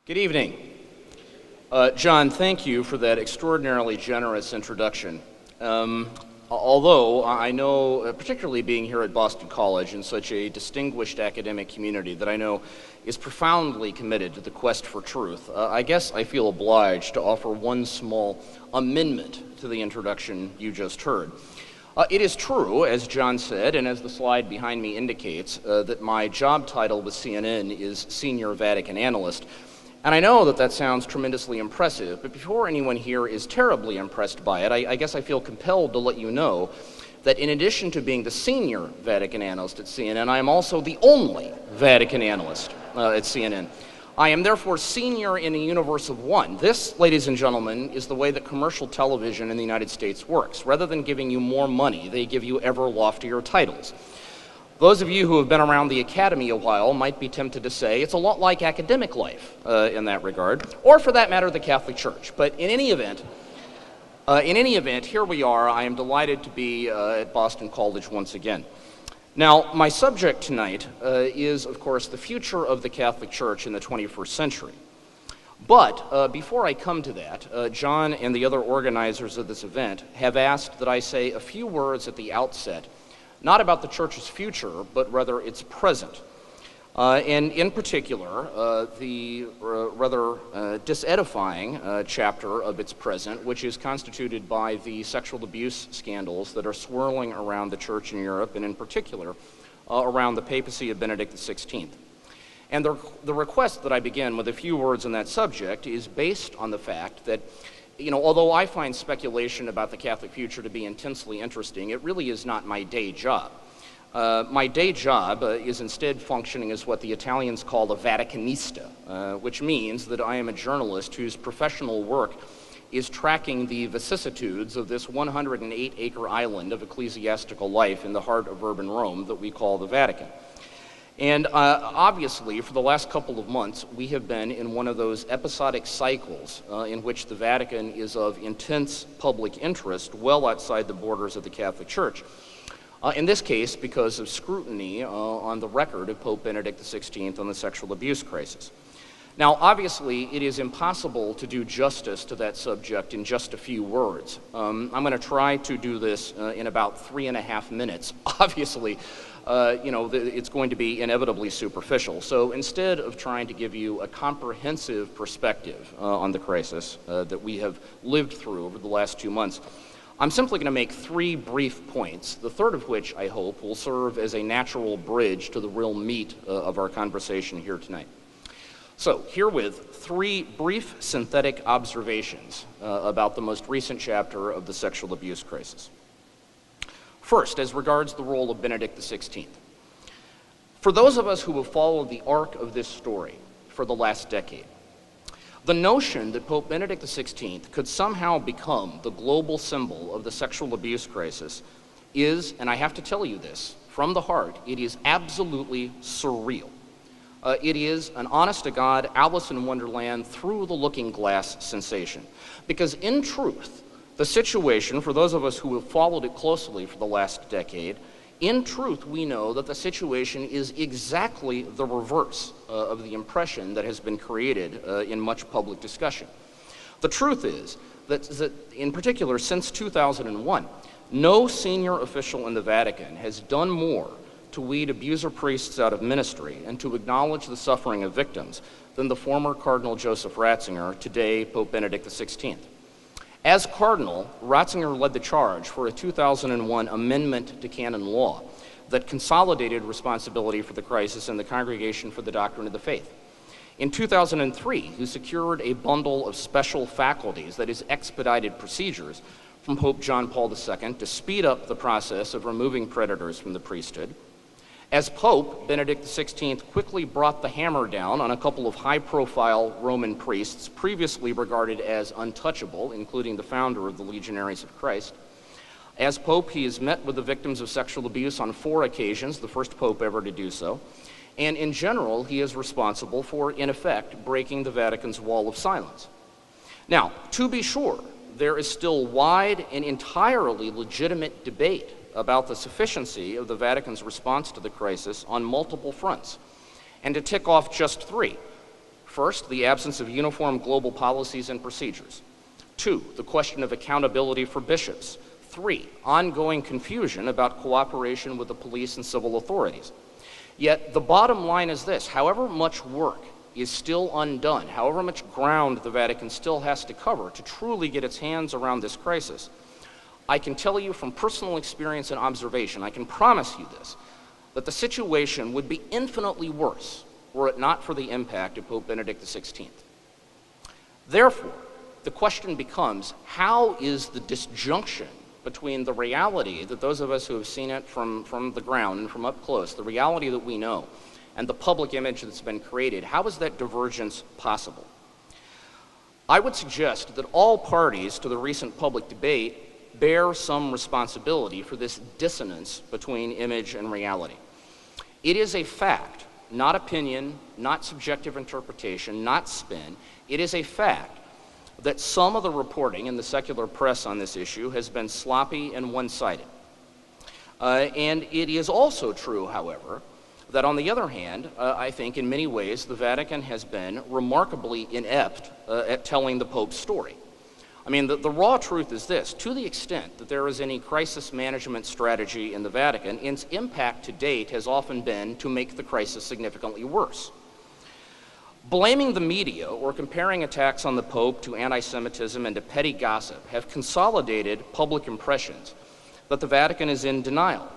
Good evening. John, thank you for that extraordinarily generous introduction. Although I know, particularly being here at Boston College in such a distinguished academic community that I know is profoundly committed to the quest for truth, I guess I feel obliged to offer one small amendment to the introduction you just heard. It is true, as John said, and as the slide behind me indicates, that my job title with CNN is Senior Vatican Analyst. And I know that sounds tremendously impressive, but before anyone here is terribly impressed by it, I guess I feel compelled to let you know that in addition to being the senior Vatican analyst at CNN, I am also the only Vatican analyst at CNN. I am therefore senior in a universe of one. This, ladies and gentlemen, is the way that commercial television in the United States works. Rather than giving you more money, they give you ever loftier titles. Those of you who have been around the academy a while might be tempted to say it's a lot like academic life in that regard, or for that matter, the Catholic Church. But in any event, here we are. I am delighted to be at Boston College once again. Now, my subject tonight is, of course, the future of the Catholic Church in the 21st century. But before I come to that, John and the other organizers of this event have asked that I say a few words at the outset, not about the Church's future, but rather its present. And in particular, the rather disedifying chapter of its present, which is constituted by the sexual abuse scandals that are swirling around the Church in Europe, and in particular, around the papacy of Benedict XVI. And the request that I begin with a few words on that subject is based on the fact that, although I find speculation about the Catholic future to be intensely interesting, it really is not my day job. My day job is instead functioning as what the Italians call a Vaticanista, which means that I am a journalist whose professional work is tracking the vicissitudes of this 108-acre island of ecclesiastical life in the heart of urban Rome that we call the Vatican. And obviously, for the last couple of months, we have been in one of those episodic cycles in which the Vatican is of intense public interest well outside the borders of the Catholic Church. In this case, because of scrutiny on the record of Pope Benedict XVI on the sexual abuse crisis. Now, obviously, it is impossible to do justice to that subject in just a few words. I'm going to try to do this in about 3.5 minutes. Obviously, it's going to be inevitably superficial. So instead of trying to give you a comprehensive perspective on the crisis that we have lived through over the last 2 months, I'm simply going to make 3 brief points, the third of which I hope will serve as a natural bridge to the real meat of our conversation here tonight. So, herewith, 3 brief synthetic observations about the most recent chapter of the sexual abuse crisis. First, as regards the role of Benedict XVI. For those of us who have followed the arc of this story for the last decade, the notion that Pope Benedict XVI could somehow become the global symbol of the sexual abuse crisis is, and I have to tell you this, from the heart, it is absolutely surreal. It is an honest-to-God Alice in Wonderland through the looking glass sensation. Because in truth, the situation, for those of us who have followed it closely for the last decade, in truth, we know that the situation is exactly the reverse of the impression that has been created in much public discussion. The truth is that in particular, since 2001, no senior official in the Vatican has done more to weed abuser priests out of ministry and to acknowledge the suffering of victims than the former Cardinal Joseph Ratzinger, today Pope Benedict XVI. As Cardinal, Ratzinger led the charge for a 2001 amendment to canon law that consolidated responsibility for the crisis in the Congregation for the Doctrine of the Faith. In 2003, he secured a bundle of special faculties, that is, expedited procedures, from Pope John Paul II to speed up the process of removing predators from the priesthood. As Pope, Benedict XVI quickly brought the hammer down on a couple of high-profile Roman priests previously regarded as untouchable, including the founder of the Legionaries of Christ. As Pope, he has met with the victims of sexual abuse on 4 occasions, the first Pope ever to do so. And in general, he is responsible for, in effect, breaking the Vatican's wall of silence. Now, to be sure, there is still wide and entirely legitimate debate about the sufficiency of the Vatican's response to the crisis on multiple fronts. And to tick off just 3. First, the absence of uniform global policies and procedures. 2, the question of accountability for bishops. 3, ongoing confusion about cooperation with the police and civil authorities. Yet the bottom line is this: however much work is still undone, however much ground the Vatican still has to cover to truly get its hands around this crisis, I can tell you from personal experience and observation, I can promise you this, that the situation would be infinitely worse were it not for the impact of Pope Benedict XVI. Therefore, the question becomes, how is the disjunction between the reality that those of us who have seen it from the ground and from up close, the reality that we know, and the public image that's been created, how is that divergence possible? I would suggest that all parties to the recent public debate bear some responsibility for this dissonance between image and reality. It is a fact, not opinion, not subjective interpretation, not spin. It is a fact that some of the reporting in the secular press on this issue has been sloppy and one-sided. And it is also true, however, that on the other hand, I think in many ways the Vatican has been remarkably inept at telling the Pope's story. I mean, the raw truth is this: to the extent that there is any crisis management strategy in the Vatican, its impact to date has often been to make the crisis significantly worse. Blaming the media or comparing attacks on the Pope to anti-Semitism and to petty gossip have consolidated public impressions that the Vatican is in denial,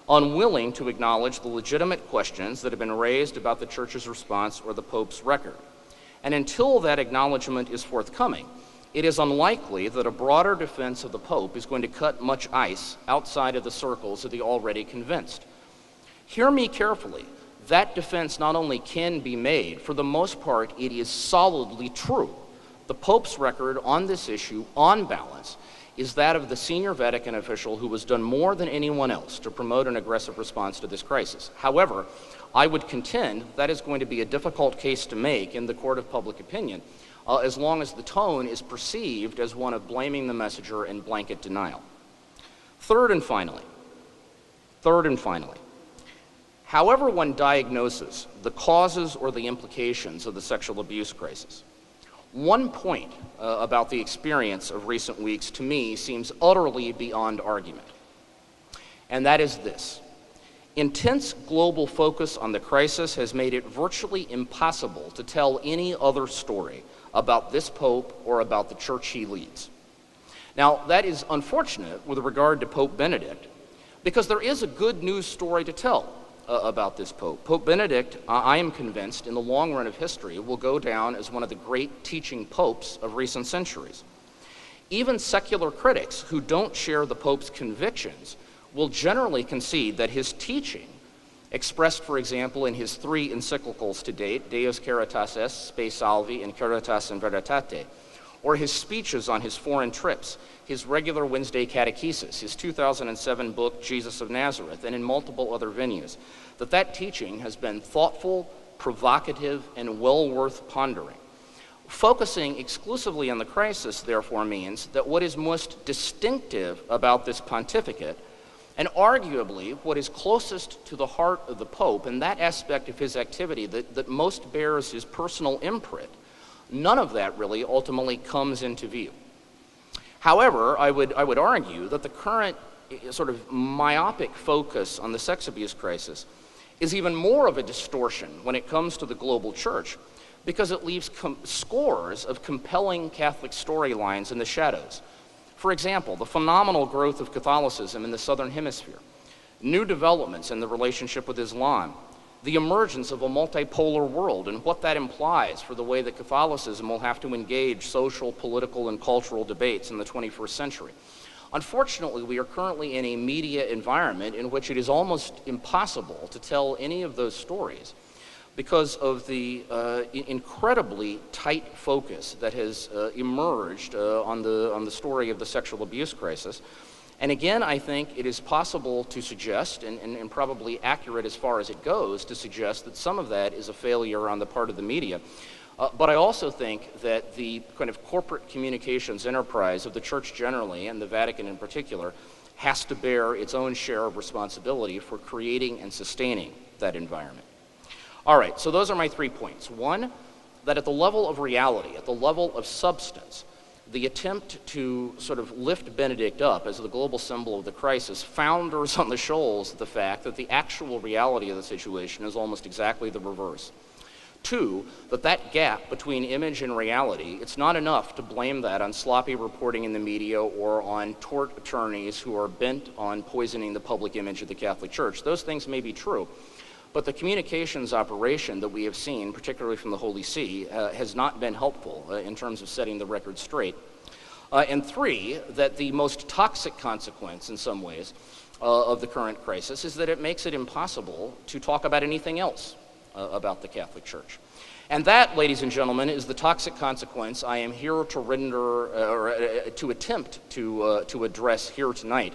unwilling to acknowledge the legitimate questions that have been raised about the Church's response or the Pope's record. And until that acknowledgement is forthcoming, it is unlikely that a broader defense of the Pope is going to cut much ice outside of the circles of the already convinced. Hear me carefully. That defense not only can be made, for the most part, it is solidly true. The Pope's record on this issue, on balance, is that of the senior Vatican official who has done more than anyone else to promote an aggressive response to this crisis. However, I would contend that is going to be a difficult case to make in the court of public opinion, as long as the tone is perceived as one of blaming the messenger and blanket denial. Third and finally, however one diagnoses the causes or the implications of the sexual abuse crisis, one point about the experience of recent weeks to me seems utterly beyond argument, and that is this: intense global focus on the crisis has made it virtually impossible to tell any other story about this Pope or about the Church he leads. Now, that is unfortunate with regard to Pope Benedict, because there is a good news story to tell about this Pope. Pope Benedict, I am convinced, in the long run of history, will go down as one of the great teaching popes of recent centuries. Even secular critics who don't share the Pope's convictions will generally concede that his teaching, expressed, for example, in his 3 encyclicals to date, Deus Caritas Est, Spe Salvi, and Caritas in Veritate, or his speeches on his foreign trips, his regular Wednesday catechesis, his 2007 book, Jesus of Nazareth, and in multiple other venues, that teaching has been thoughtful, provocative, and well worth pondering. Focusing exclusively on the crisis, therefore, means that what is most distinctive about this pontificate, and arguably what is closest to the heart of the Pope, and that aspect of his activity that most bears his personal imprint, none of that really ultimately comes into view. However, I would argue that the current sort of myopic focus on the sex abuse crisis is even more of a distortion when it comes to the global Church, because it leaves scores of compelling Catholic storylines in the shadows. For example, the phenomenal growth of Catholicism in the Southern Hemisphere, new developments in the relationship with Islam, the emergence of a multipolar world and what that implies for the way that Catholicism will have to engage social, political, and cultural debates in the 21st century. Unfortunately, we are currently in a media environment in which it is almost impossible to tell any of those stories because of the incredibly tight focus that has emerged on the story of the sexual abuse crisis. And again, I think it is possible to suggest, and probably accurate as far as it goes, to suggest that some of that is a failure on the part of the media. But I also think that the kind of corporate communications enterprise of the Church generally, and the Vatican in particular, has to bear its own share of responsibility for creating and sustaining that environment. All right, so those are my 3 points. 1, that at the level of reality, at the level of substance, the attempt to sort of lift Benedict up as the global symbol of the crisis founders on the shoals the fact that the actual reality of the situation is almost exactly the reverse. Two, that gap between image and reality, it's not enough to blame that on sloppy reporting in the media or on tort attorneys who are bent on poisoning the public image of the Catholic Church. Those things may be true, but the communications operation that we have seen, particularly from the Holy See, has not been helpful in terms of setting the record straight. And three, that the most toxic consequence in some ways of the current crisis is that it makes it impossible to talk about anything else about the Catholic Church. And that, ladies and gentlemen, is the toxic consequence I am here to render, or to attempt to address here tonight.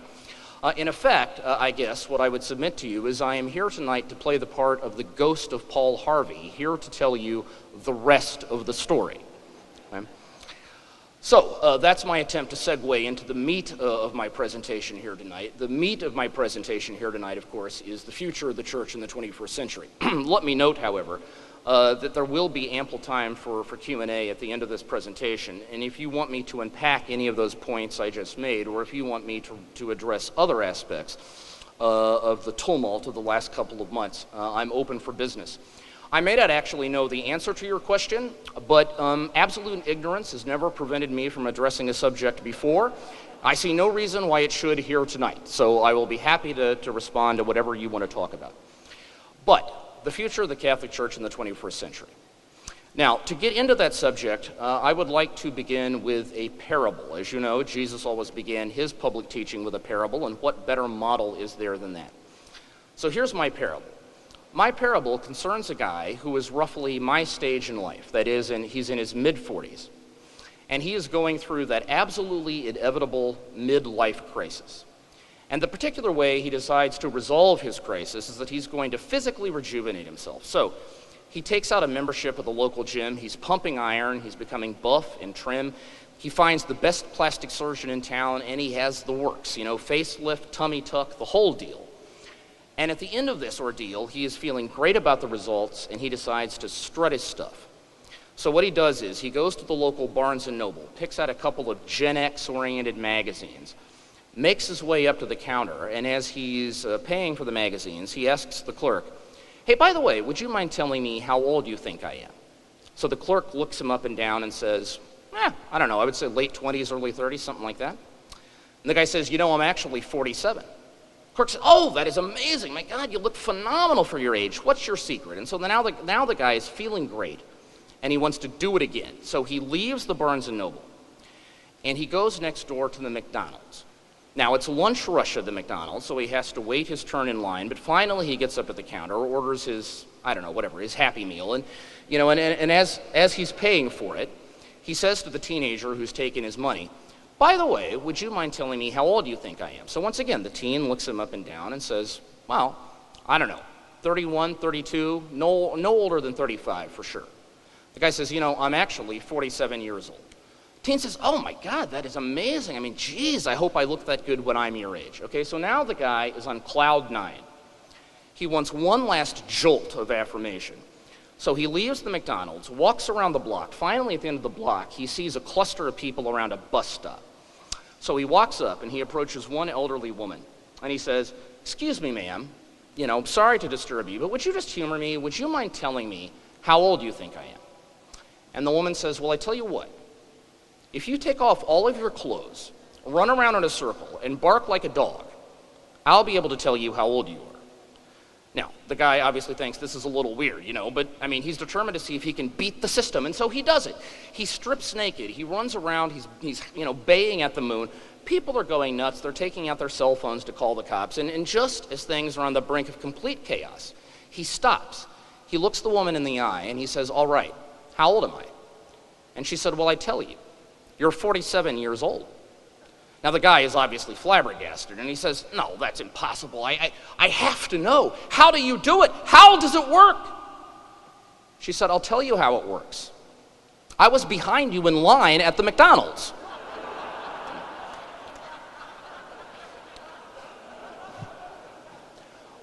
In effect, I guess, what I would submit to you is I am here tonight to play the part of the ghost of Paul Harvey, here to tell you the rest of the story. Okay? So that's my attempt to segue into the meat of my presentation here tonight. The meat of my presentation here tonight, of course, is the future of the Church in the 21st century. Let me note, however, that there will be ample time for Q&A at the end of this presentation, and if you want me to unpack any of those points I just made, or if you want me to address other aspects of the tumult of the last couple of months, I'm open for business. I may not actually know the answer to your question, but absolute ignorance has never prevented me from addressing a subject before. I see no reason why it should here tonight, so I will be happy to respond to whatever you want to talk about. But the future of the Catholic Church in the 21st century. Now, to get into that subject, I would like to begin with a parable. As you know, Jesus always began his public teaching with a parable, and what better model is there than that? So here's my parable. My parable concerns a guy who is roughly my stage in life. That is, he's in his mid-40s. And he is going through that absolutely inevitable midlife crisis. And the particular way he decides to resolve his crisis is that he's going to physically rejuvenate himself. So he takes out a membership at the local gym. He's pumping iron. He's becoming buff and trim. He finds the best plastic surgeon in town, and he has the works, facelift, tummy tuck, the whole deal. And at the end of this ordeal, he is feeling great about the results, and he decides to strut his stuff. So what he does is he goes to the local Barnes & Noble, picks out a couple of Gen X-oriented magazines, makes his way up to the counter, and as he's paying for the magazines, he asks the clerk, "Hey, by the way, would you mind telling me how old you think I am?" So the clerk looks him up and down and says, I don't know, I would say late 20s, early 30s, something like that. And the guy says, I'm actually 47. The clerk says, "Oh, that is amazing. My God, you look phenomenal for your age. What's your secret?" And so now the guy is feeling great, and he wants to do it again. So he leaves the Barnes & Noble, and he goes next door to the McDonald's. Now, it's lunch rush at the McDonald's, so he has to wait his turn in line, but finally he gets up at the counter, orders his, his Happy Meal, and as he's paying for it, he says to the teenager who's taking his money, "By the way, would you mind telling me how old you think I am?" So once again, the teen looks him up and down and says, "Well, I don't know, 31, 32, no older than 35 for sure." The guy says, "I'm actually 47 years old." Teen says, "Oh my God, that is amazing. I mean, geez, I hope I look that good when I'm your age." Okay, so now the guy is on cloud 9. He wants one last jolt of affirmation. So he leaves the McDonald's, walks around the block. Finally, at the end of the block, he sees a cluster of people around a bus stop. So he walks up and he approaches one elderly woman and he says, "Excuse me, ma'am, sorry to disturb you, but would you just humor me? Would you mind telling me how old you think I am?" And the woman says, "Well, I tell you what. If you take off all of your clothes, run around in a circle, and bark like a dog, I'll be able to tell you how old you are." Now, the guy obviously thinks this is a little weird, but he's determined to see if he can beat the system, and so he does it. He strips naked, he runs around, he's baying at the moon. People are going nuts, they're taking out their cell phones to call the cops, and just as things are on the brink of complete chaos, he stops. He looks the woman in the eye, and he says, "All right, how old am I?" And she said, "Well, I tell you. You're 47 years old." Now, the guy is obviously flabbergasted, and he says, "No, that's impossible. I have to know. How do you do it? How does it work?" She said, "I'll tell you how it works. I was behind you in line at the McDonald's."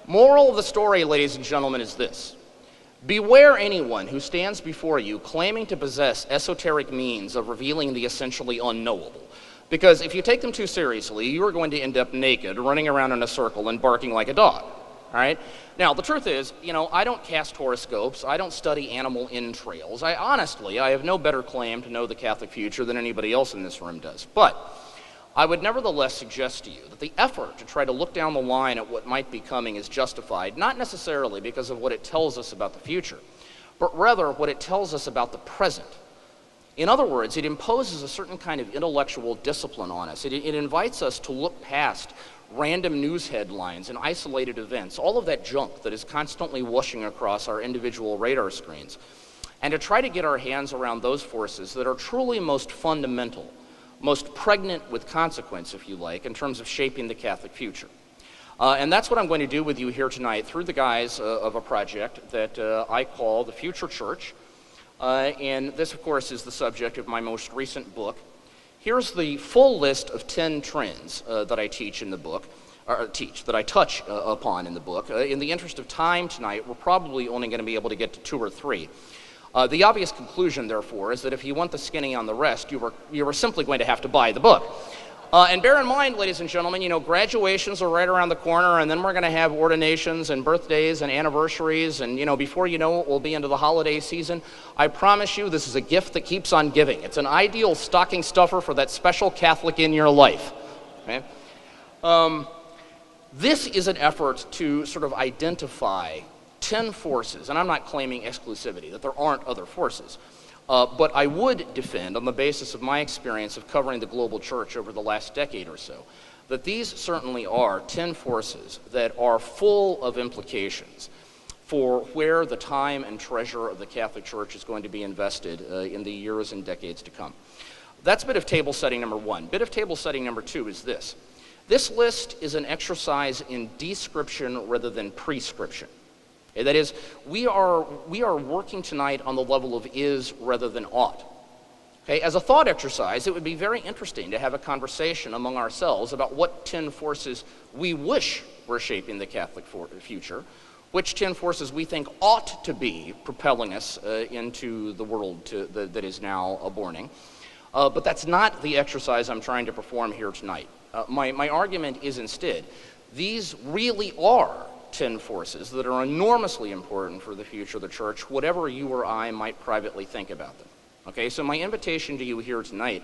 Moral of the story, ladies and gentlemen, is this. Beware anyone who stands before you claiming to possess esoteric means of revealing the essentially unknowable. Because if you take them too seriously, you are going to end up naked, running around in a circle and barking like a dog. All right? Now, the truth is, I don't cast horoscopes. I don't study animal entrails. I have no better claim to know the Catholic future than anybody else in this room does. But I would nevertheless suggest to you that the effort to try to look down the line at what might be coming is justified, not necessarily because of what it tells us about the future, but rather what it tells us about the present. In other words, it imposes a certain kind of intellectual discipline on us. It invites us to look past random news headlines and isolated events, all of that junk that is constantly washing across our individual radar screens, and to try to get our hands around those forces that are truly most fundamental, most pregnant with consequence, if you like, in terms of shaping the Catholic future. And that's what I'm going to do with you here tonight through the guise of a project that I call the Future Church. And this, of course, is the subject of my most recent book. Here's the full list of 10 trends that I teach in the book, that I touch upon in the book. In the interest of time tonight, we're probably only going to be able to get to 2 or 3. The obvious conclusion, therefore, is that if you want the skinny on the rest, you are simply going to have to buy the book. And bear in mind, ladies and gentlemen, graduations are right around the corner, and then we're going to have ordinations and birthdays and anniversaries, and, before you know it, we'll be into the holiday season. I promise you, this is a gift that keeps on giving. It's an ideal stocking stuffer for that special Catholic in your life. Okay? This is an effort to sort of identify 10 forces, and I'm not claiming exclusivity, that there aren't other forces. But I would defend, on the basis of my experience of covering the global church over the last decade or so, that these certainly are 10 forces that are full of implications for where the time and treasure of the Catholic Church is going to be invested in the years and decades to come. That's bit of table setting number 1. Bit of table setting number 2 is this. This list is an exercise in description rather than prescription. Okay, that is, we are working tonight on the level of is rather than ought. Okay, as a thought exercise, it would be very interesting to have a conversation among ourselves about what 10 forces we wish were shaping the Catholic future, which 10 forces we think ought to be propelling us into the world that is now aborning. But that's not the exercise I'm trying to perform here tonight. My argument is instead, these really are 10 forces that are enormously important for the future of the church, whatever you or I might privately think about them. Okay, so my invitation to you here tonight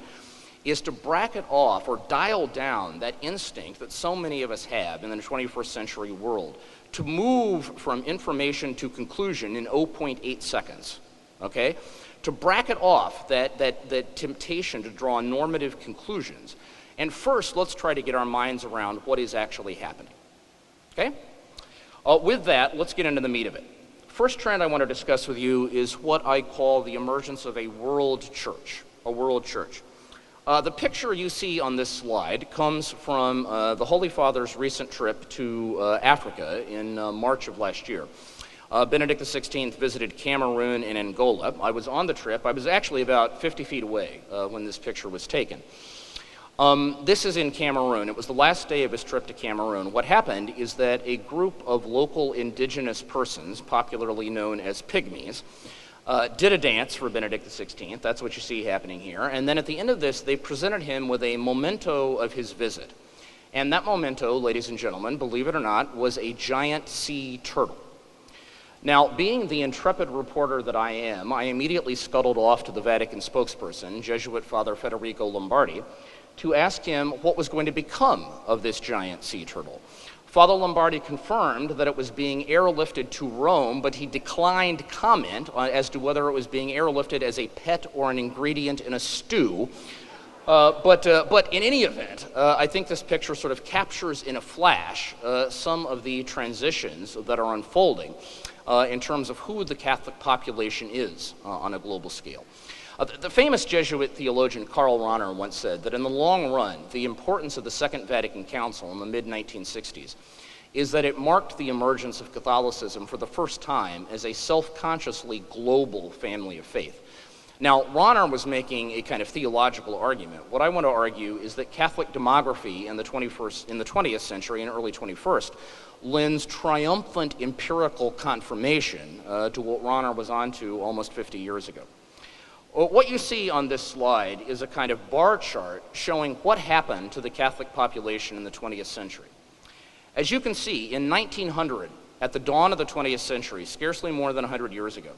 is to bracket off or dial down that instinct that so many of us have in the 21st century world to move from information to conclusion in 0.8 seconds. Okay, to bracket off that temptation to draw normative conclusions. And first, let's try to get our minds around what is actually happening. Okay? With that, let's get into the meat of it. First trend I want to discuss with you is what I call the emergence of a world church. A world church. The picture you see on this slide comes from the Holy Father's recent trip to Africa in March of last year. Benedict XVI visited Cameroon and Angola. I was on the trip. I was actually about 50 feet away when this picture was taken. This is in Cameroon. It was the last day of his trip to Cameroon. What happened is that a group of local indigenous persons, popularly known as pygmies, did a dance for Benedict XVI. That's what you see happening here. And then at the end of this, they presented him with a memento of his visit. And that memento, ladies and gentlemen, believe it or not, was a giant sea turtle. Now, being the intrepid reporter that I am, I immediately scuttled off to the Vatican spokesperson, Jesuit Father Federico Lombardi, to ask him what was going to become of this giant sea turtle. Father Lombardi confirmed that it was being airlifted to Rome, but he declined comment as to whether it was being airlifted as a pet or an ingredient in a stew. But in any event, I think this picture sort of captures in a flash some of the transitions that are unfolding in terms of who the Catholic population is on a global scale. The famous Jesuit theologian Karl Rahner once said that in the long run, the importance of the Second Vatican Council in the mid-1960s is that it marked the emergence of Catholicism for the first time as a self-consciously global family of faith. Now, Rahner was making a kind of theological argument. What I want to argue is that Catholic demography in the 20th century and early 21st lends triumphant empirical confirmation to what Rahner was onto almost 50 years ago. What you see on this slide is a kind of bar chart showing what happened to the Catholic population in the 20th century. As you can see, in 1900, at the dawn of the 20th century, scarcely more than 100 years ago,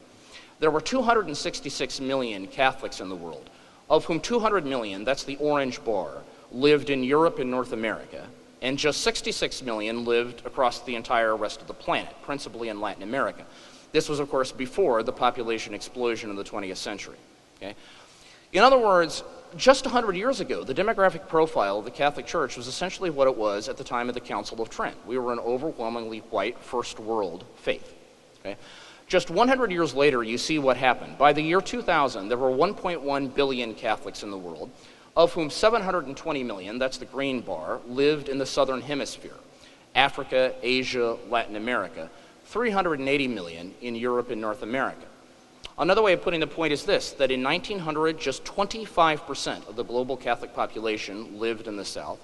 there were 266 million Catholics in the world, of whom 200 million, that's the orange bar, lived in Europe and North America, and just 66 million lived across the entire rest of the planet, principally in Latin America. This was, of course, before the population explosion of the 20th century. Okay? In other words, just 100 years ago, the demographic profile of the Catholic Church was essentially what it was at the time of the Council of Trent. We were an overwhelmingly white first world faith. Okay? Just 100 years later, you see what happened. By the year 2000, there were 1.1 billion Catholics in the world, of whom 720 million, that's the green bar, lived in the southern hemisphere, Africa, Asia, Latin America, 380 million in Europe and North America. Another way of putting the point is this, that in 1900, just 25% of the global Catholic population lived in the South.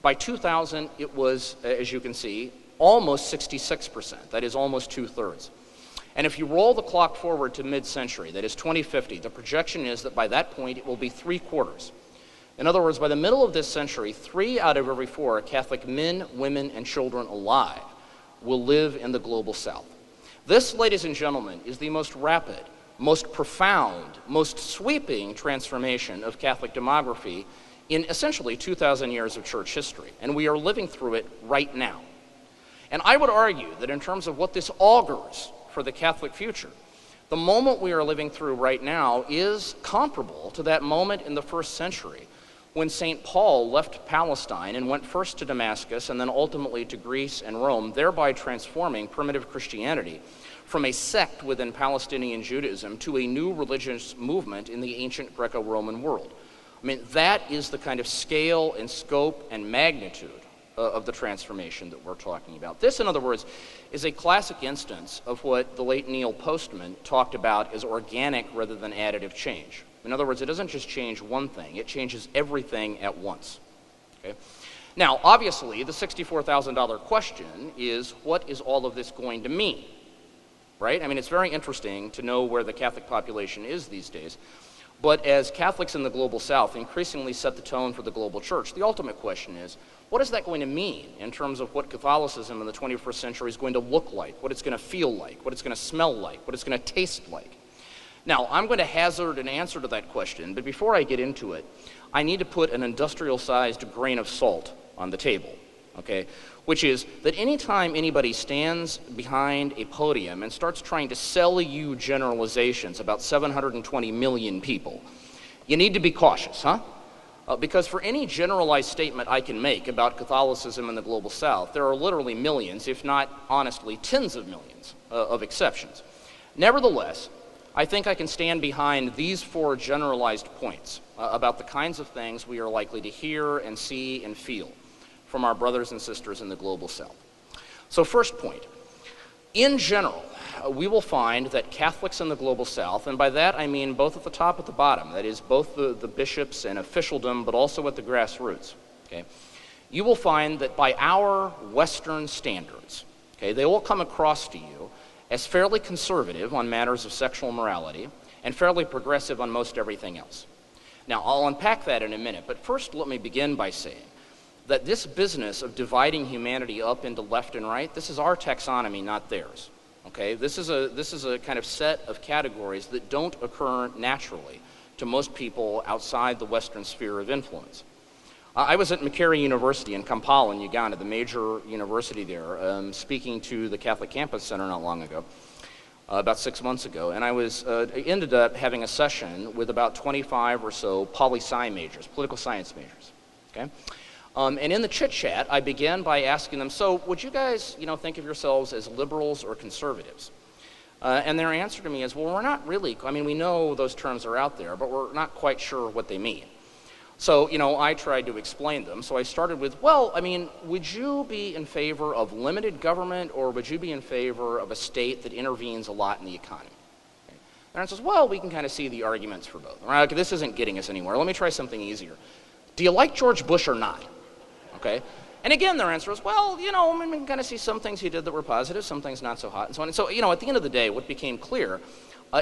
By 2000, it was, as you can see, almost 66%, that is almost two-thirds. And if you roll the clock forward to mid-century, that is 2050, the projection is that by that point it will be three-quarters. In other words, by the middle of this century, 3 out of every 4 Catholic men, women, and children alive will live in the global South. This, ladies and gentlemen, is the most rapid, most profound, most sweeping transformation of Catholic demography in essentially 2,000 years of church history, and we are living through it right now. And I would argue that in terms of what this augurs for the Catholic future, the moment we are living through right now is comparable to that moment in the first century when St. Paul left Palestine and went first to Damascus and then ultimately to Greece and Rome, thereby transforming primitive Christianity from a sect within Palestinian Judaism to a new religious movement in the ancient Greco-Roman world. I mean, that is the kind of scale and scope and magnitude of the transformation that we're talking about. This, in other words, is a classic instance of what the late Neil Postman talked about as organic rather than additive change. In other words, it doesn't just change one thing, it changes everything at once. Okay? Now, obviously, the $64,000 question is, what is all of this going to mean? Right? I mean, it's very interesting to know where the Catholic population is these days. But as Catholics in the global South increasingly set the tone for the global church, the ultimate question is, what is that going to mean in terms of what Catholicism in the 21st century is going to look like, what it's going to feel like, what it's going to smell like, what it's going to taste like? Now, I'm going to hazard an answer to that question, but before I get into it, I need to put an industrial-sized grain of salt on the table, okay? Which is that anytime anybody stands behind a podium and starts trying to sell you generalizations about 720 million people, you need to be cautious, huh? Because for any generalized statement I can make about Catholicism in the global South, there are literally millions, if not, honestly, tens of millions of exceptions. Nevertheless, I think I can stand behind these 4 generalized points about the kinds of things we are likely to hear and see and feel from our brothers and sisters in the global South. So first point, in general, we will find that Catholics in the global South, and by that I mean both at the top and at the bottom, that is both the bishops and officialdom, but also at the grassroots, okay, you will find that by our Western standards, okay, they will come across to you as fairly conservative on matters of sexual morality and fairly progressive on most everything else. Now, I'll unpack that in a minute, but first let me begin by saying that this business of dividing humanity up into left and right, this is our taxonomy, not theirs. Okay? This is a kind of set of categories that don't occur naturally to most people outside the Western sphere of influence. I was at Makerere University in Kampala in Uganda, the major university there, speaking to the Catholic Campus Center not long ago, about 6 months ago, and I ended up having a session with about 25 or so poli-sci majors, political science majors. Okay? And in the chit-chat, I began by asking them, so would you guys, think of yourselves as liberals or conservatives? And their answer to me is, well, we're not really, we know those terms are out there, but we're not quite sure what they mean. So, I tried to explain them. So I started with, well, would you be in favor of limited government, or would you be in favor of a state that intervenes a lot in the economy? Okay. Their answer is, well, we can kind of see the arguments for both. Right, okay, this isn't getting us anywhere. Let me try something easier. Do you like George Bush or not? Okay. And again, their answer is, well, we can kind of see some things he did that were positive, some things not so hot, and so on. And so, at the end of the day, what became clear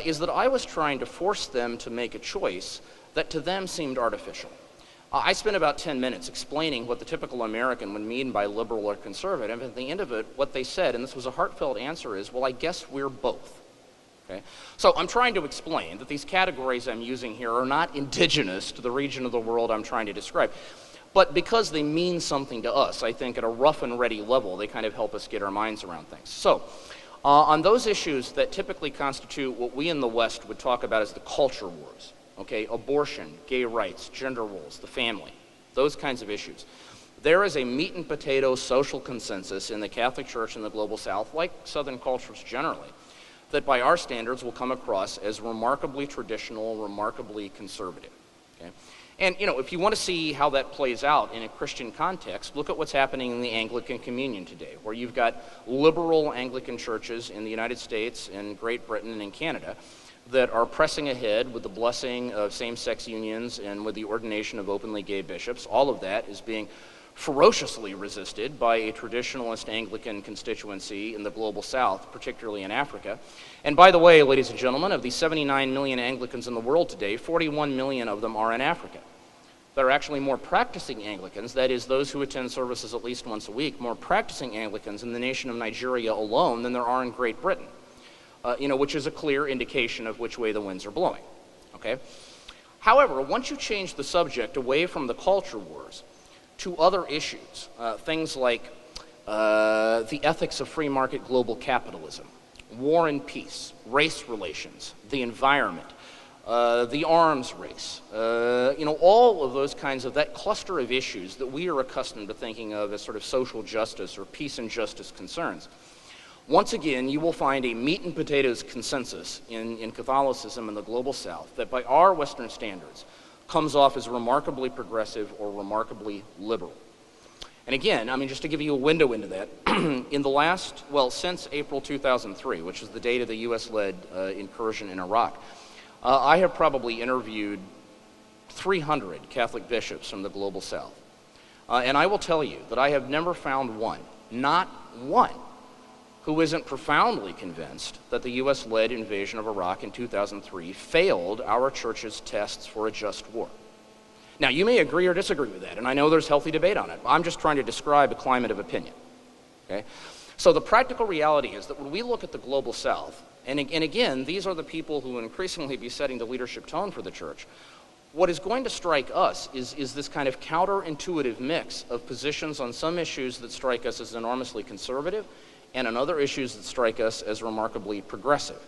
is that I was trying to force them to make a choice that to them seemed artificial. I spent about 10 minutes explaining what the typical American would mean by liberal or conservative. At the end of it, what they said, and this was a heartfelt answer, is, well, I guess we're both. Okay? So I'm trying to explain that these categories I'm using here are not indigenous to the region of the world I'm trying to describe. But because they mean something to us, I think at a rough and ready level, they kind of help us get our minds around things. So on those issues that typically constitute what we in the West would talk about as the culture wars, okay, abortion, gay rights, gender roles, the family, those kinds of issues, there is a meat and potatoes social consensus in the Catholic Church in the Global South, like Southern cultures generally, that by our standards will come across as remarkably traditional, remarkably conservative. Okay? And, if you want to see how that plays out in a Christian context, look at what's happening in the Anglican Communion today, where you've got liberal Anglican churches in the United States, in Great Britain, and in Canada that are pressing ahead with the blessing of same-sex unions and with the ordination of openly gay bishops. All of that is being ferociously resisted by a traditionalist Anglican constituency in the Global South, particularly in Africa. And by the way, ladies and gentlemen, of the 79 million Anglicans in the world today, 41 million of them are in Africa. There are actually more practicing Anglicans, that is, those who attend services at least once a week, more practicing Anglicans in the nation of Nigeria alone than there are in Great Britain, which is a clear indication of which way the winds are blowing. Okay? However, once you change the subject away from the culture wars to other issues, things like the ethics of free market global capitalism, war and peace, race relations, the environment, the arms race, all of those kinds of that cluster of issues that we are accustomed to thinking of as sort of social justice or peace and justice concerns. Once again, you will find a meat and potatoes consensus in Catholicism in the Global South that by our Western standards comes off as remarkably progressive or remarkably liberal. And again, just to give you a window into that, in the last, since April 2003, which is the date of the U.S.-led incursion in Iraq, I have probably interviewed 300 Catholic bishops from the Global South. And I will tell you that I have never found one, not one, who isn't profoundly convinced that the U.S.-led invasion of Iraq in 2003 failed our church's tests for a just war. Now, you may agree or disagree with that, and I know there's healthy debate on it. I'm just trying to describe a climate of opinion. Okay? So the practical reality is that when we look at the Global South, and again, these are the people who will increasingly be setting the leadership tone for the church, what is going to strike us is this kind of counterintuitive mix of positions on some issues that strike us as enormously conservative and on other issues that strike us as remarkably progressive.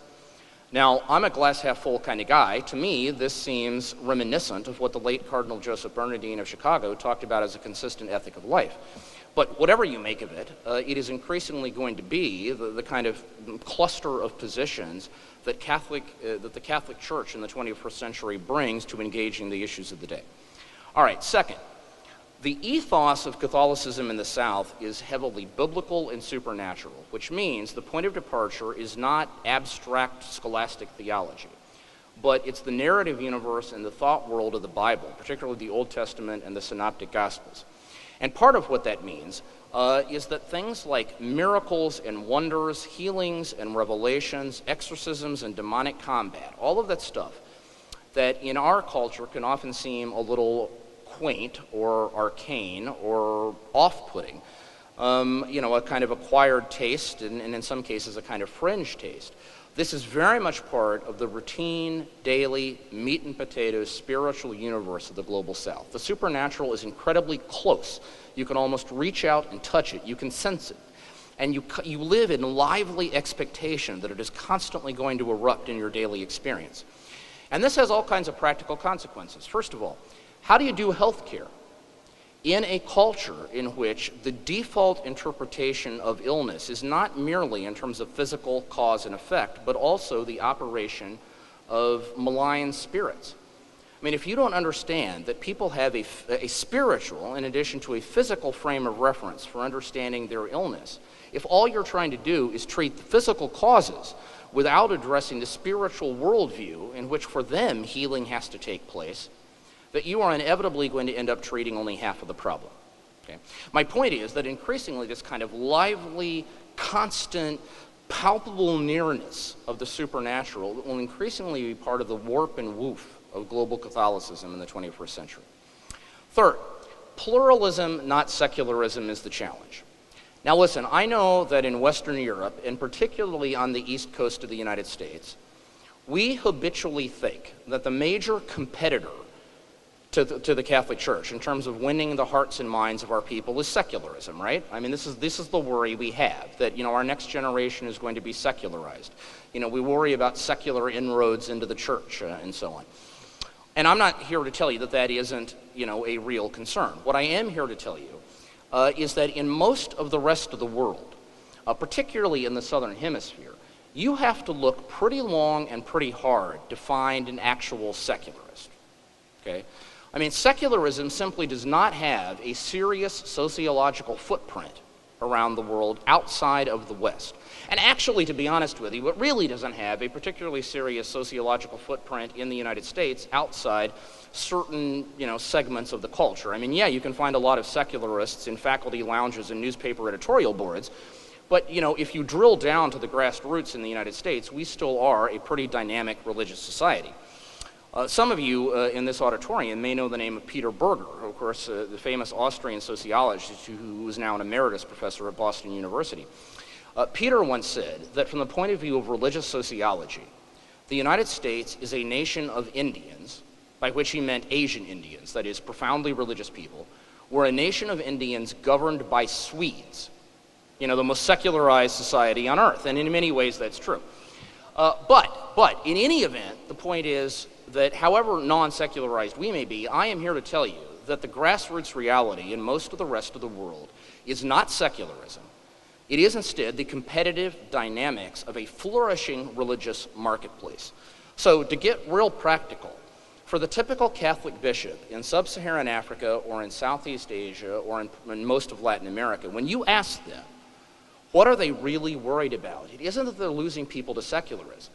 Now, I'm a glass-half-full kind of guy. To me, this seems reminiscent of what the late Cardinal Joseph Bernardine of Chicago talked about as a consistent ethic of life. But whatever you make of it, it is increasingly going to be the kind of cluster of positions that the Catholic Church in the 21st century brings to engaging the issues of the day. All right, second, the ethos of Catholicism in the South is heavily biblical and supernatural, which means the point of departure is not abstract scholastic theology, but it's the narrative universe and the thought world of the Bible, particularly the Old Testament and the Synoptic Gospels. And part of what that means is that things like miracles and wonders, healings and revelations, exorcisms and demonic combat, all of that stuff that in our culture can often seem a little quaint or arcane or off-putting, a kind of acquired taste and in some cases a kind of fringe taste. This is very much part of the routine, daily, meat and potatoes spiritual universe of the Global South. The supernatural is incredibly close. You can almost reach out and touch it. You can sense it. And you live in lively expectation that it is constantly going to erupt in your daily experience. And this has all kinds of practical consequences. First of all, how do you do health care in a culture in which the default interpretation of illness is not merely in terms of physical cause and effect, but also the operation of malign spirits? I mean, if you don't understand that people have a spiritual in addition to a physical frame of reference for understanding their illness, if all you're trying to do is treat the physical causes without addressing the spiritual worldview in which for them healing has to take place, that you are inevitably going to end up treating only half of the problem. Okay? My point is that increasingly this kind of lively, constant, palpable nearness of the supernatural will increasingly be part of the warp and woof of global Catholicism in the 21st century. Third, pluralism, not secularism, is the challenge. Now listen, I know that in Western Europe, and particularly on the east coast of the United States, we habitually think that the major competitor to the Catholic Church in terms of winning the hearts and minds of our people is secularism, right? I mean, this is the worry we have, that, our next generation is going to be secularized. We worry about secular inroads into the church and so on. And I'm not here to tell you that that isn't, a real concern. What I am here to tell you is that in most of the rest of the world, particularly in the Southern Hemisphere, you have to look pretty long and pretty hard to find an actual secularist, okay? I mean, secularism simply does not have a serious sociological footprint around the world outside of the West. And actually, to be honest with you, it really doesn't have a particularly serious sociological footprint in the United States outside certain, segments of the culture. I mean, yeah, you can find a lot of secularists in faculty lounges and newspaper editorial boards, but, if you drill down to the grassroots in the United States, we still are a pretty dynamic religious society. Some of you in this auditorium may know the name of Peter Berger, of course, the famous Austrian sociologist who is now an emeritus professor at Boston University. Peter once said that from the point of view of religious sociology, the United States is a nation of Indians, by which he meant Asian Indians, that is, profoundly religious people. We're a nation of Indians governed by Swedes, the most secularized society on earth, and in many ways that's true. But in any event, the point is that however non-secularized we may be, I am here to tell you that the grassroots reality in most of the rest of the world is not secularism. It is instead the competitive dynamics of a flourishing religious marketplace. So to get real practical, for the typical Catholic bishop in sub-Saharan Africa or in Southeast Asia or in most of Latin America, when you ask them, what are they really worried about? It isn't that they're losing people to secularism.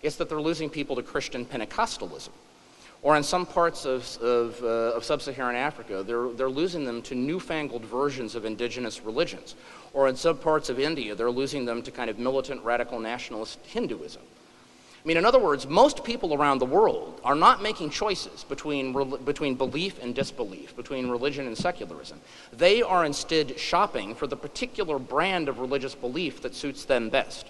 It's that they're losing people to Christian Pentecostalism. Or in some parts of sub-Saharan Africa, they're losing them to newfangled versions of indigenous religions. Or in some parts of India, they're losing them to kind of militant radical nationalist Hinduism. I mean, in other words, most people around the world are not making choices between belief and disbelief, between religion and secularism. They are instead shopping for the particular brand of religious belief that suits them best.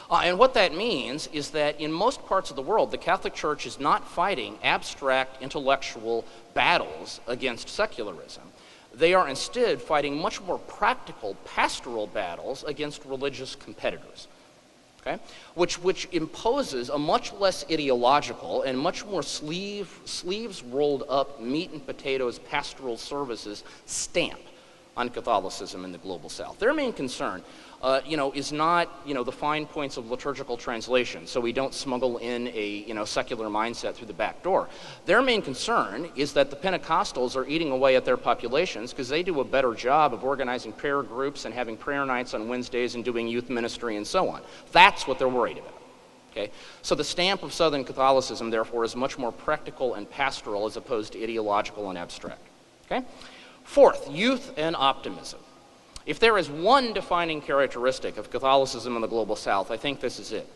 And what that means is that in most parts of the world, the Catholic Church is not fighting abstract intellectual battles against secularism. They are instead fighting much more practical pastoral battles against religious competitors, okay? Which imposes a much less ideological and much more sleeves rolled up, meat and potatoes pastoral services stamp on Catholicism in the global South. Their main concern is not, the fine points of liturgical translation, so we don't smuggle in a, secular mindset through the back door. Their main concern is that the Pentecostals are eating away at their populations because they do a better job of organizing prayer groups and having prayer nights on Wednesdays and doing youth ministry and so on. That's what they're worried about. Okay? So the stamp of Southern Catholicism, therefore, is much more practical and pastoral as opposed to ideological and abstract. Okay? Fourth, youth and optimism. If there is one defining characteristic of Catholicism in the global South, I think this is it.